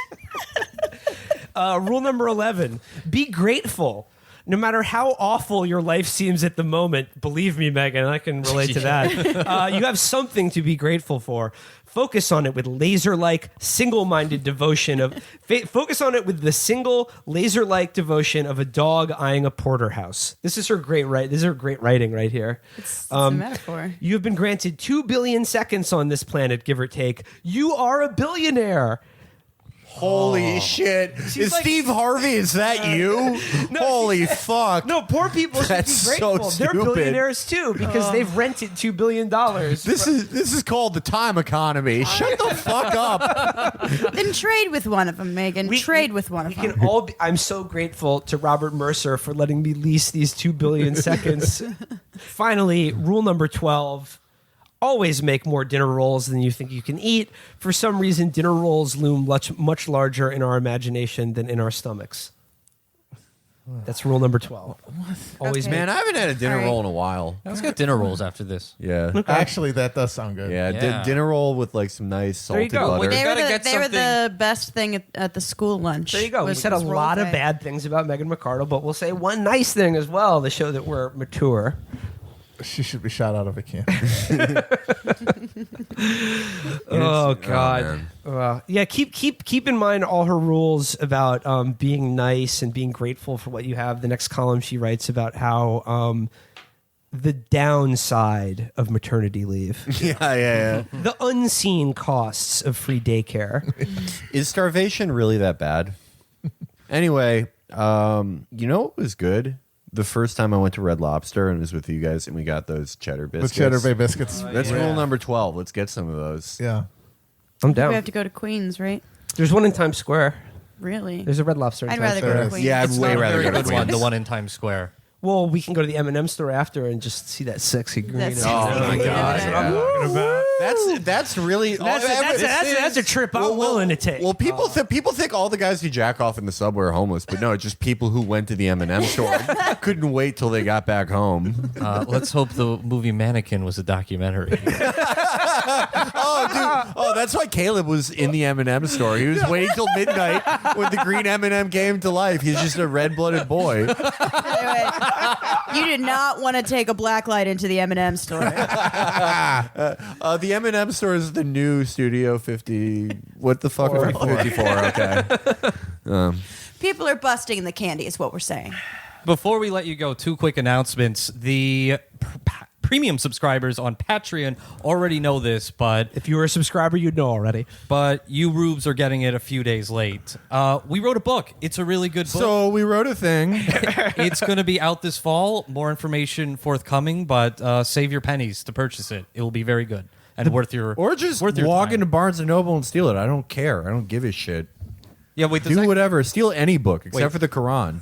Rule number 11: be grateful. No matter how awful your life seems at the moment, believe me, Megan, I can relate to that. You have something to be grateful for. Focus on it with laser-like, single-minded devotion of. Focus on it with the single, laser-like devotion of a dog eyeing a porterhouse. This is her great This is her great writing right here. It's a metaphor. You have been granted 2 billion seconds on this planet, give or take. You are a billionaire. Holy shit! Is like- Steve Harvey? Is that you? Holy fuck! No, poor people should That's be grateful. so They're stupid. billionaires too because they've rented $2 billion. This is called the time economy. Shut the fuck up. Then trade with one of them, Megan. Trade with one of We them. can all be, I'm so grateful to Robert Mercer for letting me lease these 2 billion seconds. Finally, rule number 12. Always make more dinner rolls than you think you can eat. For some reason, dinner rolls loom much larger in our imagination than in our stomachs. That's rule number 12. Always Okay. Man, I haven't had a dinner All right. roll in a while. Let's get dinner rolls after this. Yeah. Actually, that does sound good. Yeah, Yeah. dinner roll with like some nice There you salted go. butter. They were, gotta the, get they were something- the best thing at the school lunch. There you go. We was said a this roll lot of day. bad things about Megan McArdle, but we'll say one nice thing as well to show that we're mature. She should be shot out of a can. Oh God! man. Yeah, keep in mind all her rules about being nice and being grateful for what you have. The next column she writes about how the downside of maternity leave, Yeah. the unseen costs of free daycare. Is starvation really that bad? Anyway, you know what was good? The first time I went to Red Lobster and was with you guys, and we got those cheddar The biscuits. Cheddar Bay biscuits. That's rule number 12. Let's get some of those. Yeah. I'm We down. have to go to Queens, right? There's one in Times Square. Really? There's a Red Lobster. In I'd Times rather Square. go There to is. Queens. Yeah, I'd It's way not a rather very go to good one, Queens. the one in Times Square. Well, we can go to the M&M store after and just see that sexy green. That's M&M. Oh my Yeah. god! Yeah. That's really That's a trip I'm willing to take. Well, people think all the guys who jack off in the subway are homeless, but no, it's just people who went to the M&M store and couldn't wait till they got back home. Let's hope the movie Mannequin was a documentary. Oh, that's why Caleb was in the M&M store. He was waiting till midnight when the green M&M came to life. He's just a red-blooded boy. Anyway, you did not want to take a black light into the M&M store. The M&M store is the new Studio 50. What the fuck? 54. Okay. People are busting the candy, is what we're saying. Before we let you go, 2 quick announcements. The premium subscribers on Patreon already know this, but If you were a subscriber, you'd know already. you rubes are getting it a few days late. We wrote a book. It's a really good book. So we wrote a thing. It's going to be out this fall. More information forthcoming, but save your pennies to purchase it. It will be very good and worth your Or just worth your walk time. into Barnes & Noble and steal it. I don't care. I don't give a shit. Yeah, wait. Does Do that, whatever. Steal any book except Wait. for the Quran.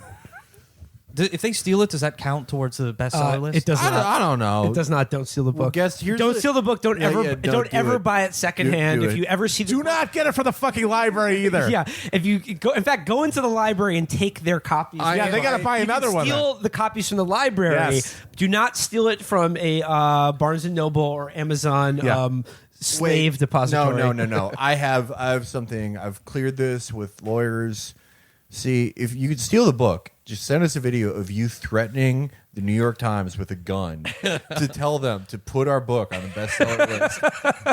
if they steal it, does that count towards the bestseller list? It does not. I don't know. It does not. Don't steal the book. Well, guess here's don't the- steal the book. Don't Yeah, ever. yeah, don't do ever it. buy it secondhand. Do If it. you ever see the Do not get it from the fucking library either. Yeah, if you go, in fact, go into the library and take their copies. Yeah, they gotta buy You can another one. Steal the copies from the library. Yes. Do not steal it from a Barnes and Noble or Amazon Yeah. slave depository. No. I have something. I've cleared this with lawyers. See, if you could steal the book, just send us a video of you threatening the New York Times with a gun to tell them to put our book on the bestseller list.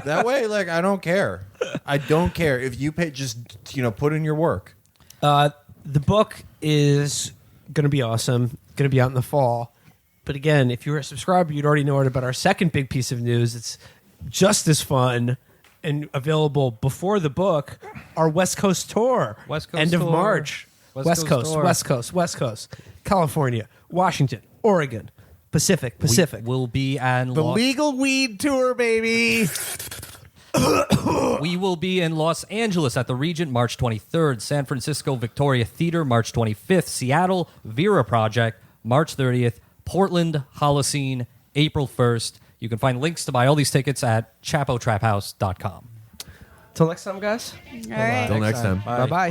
That way, like, I don't care. I don't care if you pay. Just put in your work. The book is going to be awesome. Going to be out in the fall. But again, if you're a subscriber, you'd already know it about our second big piece of news. It's just as fun and available before the book. Our West Coast tour, West Coast end of tour. March. West Coast, tour. West Coast, West Coast, California, Washington, Oregon, Pacific. Will be in The legal weed tour, baby. We will be in Los Angeles at the Regent March 23rd, San Francisco Victoria Theater March 25th, Seattle Vera Project March 30th, Portland Holocene April 1st. You can find links to buy all these tickets at chapotraphouse.com. Till next time, guys. All right. Till next time. Bye-bye. Bye.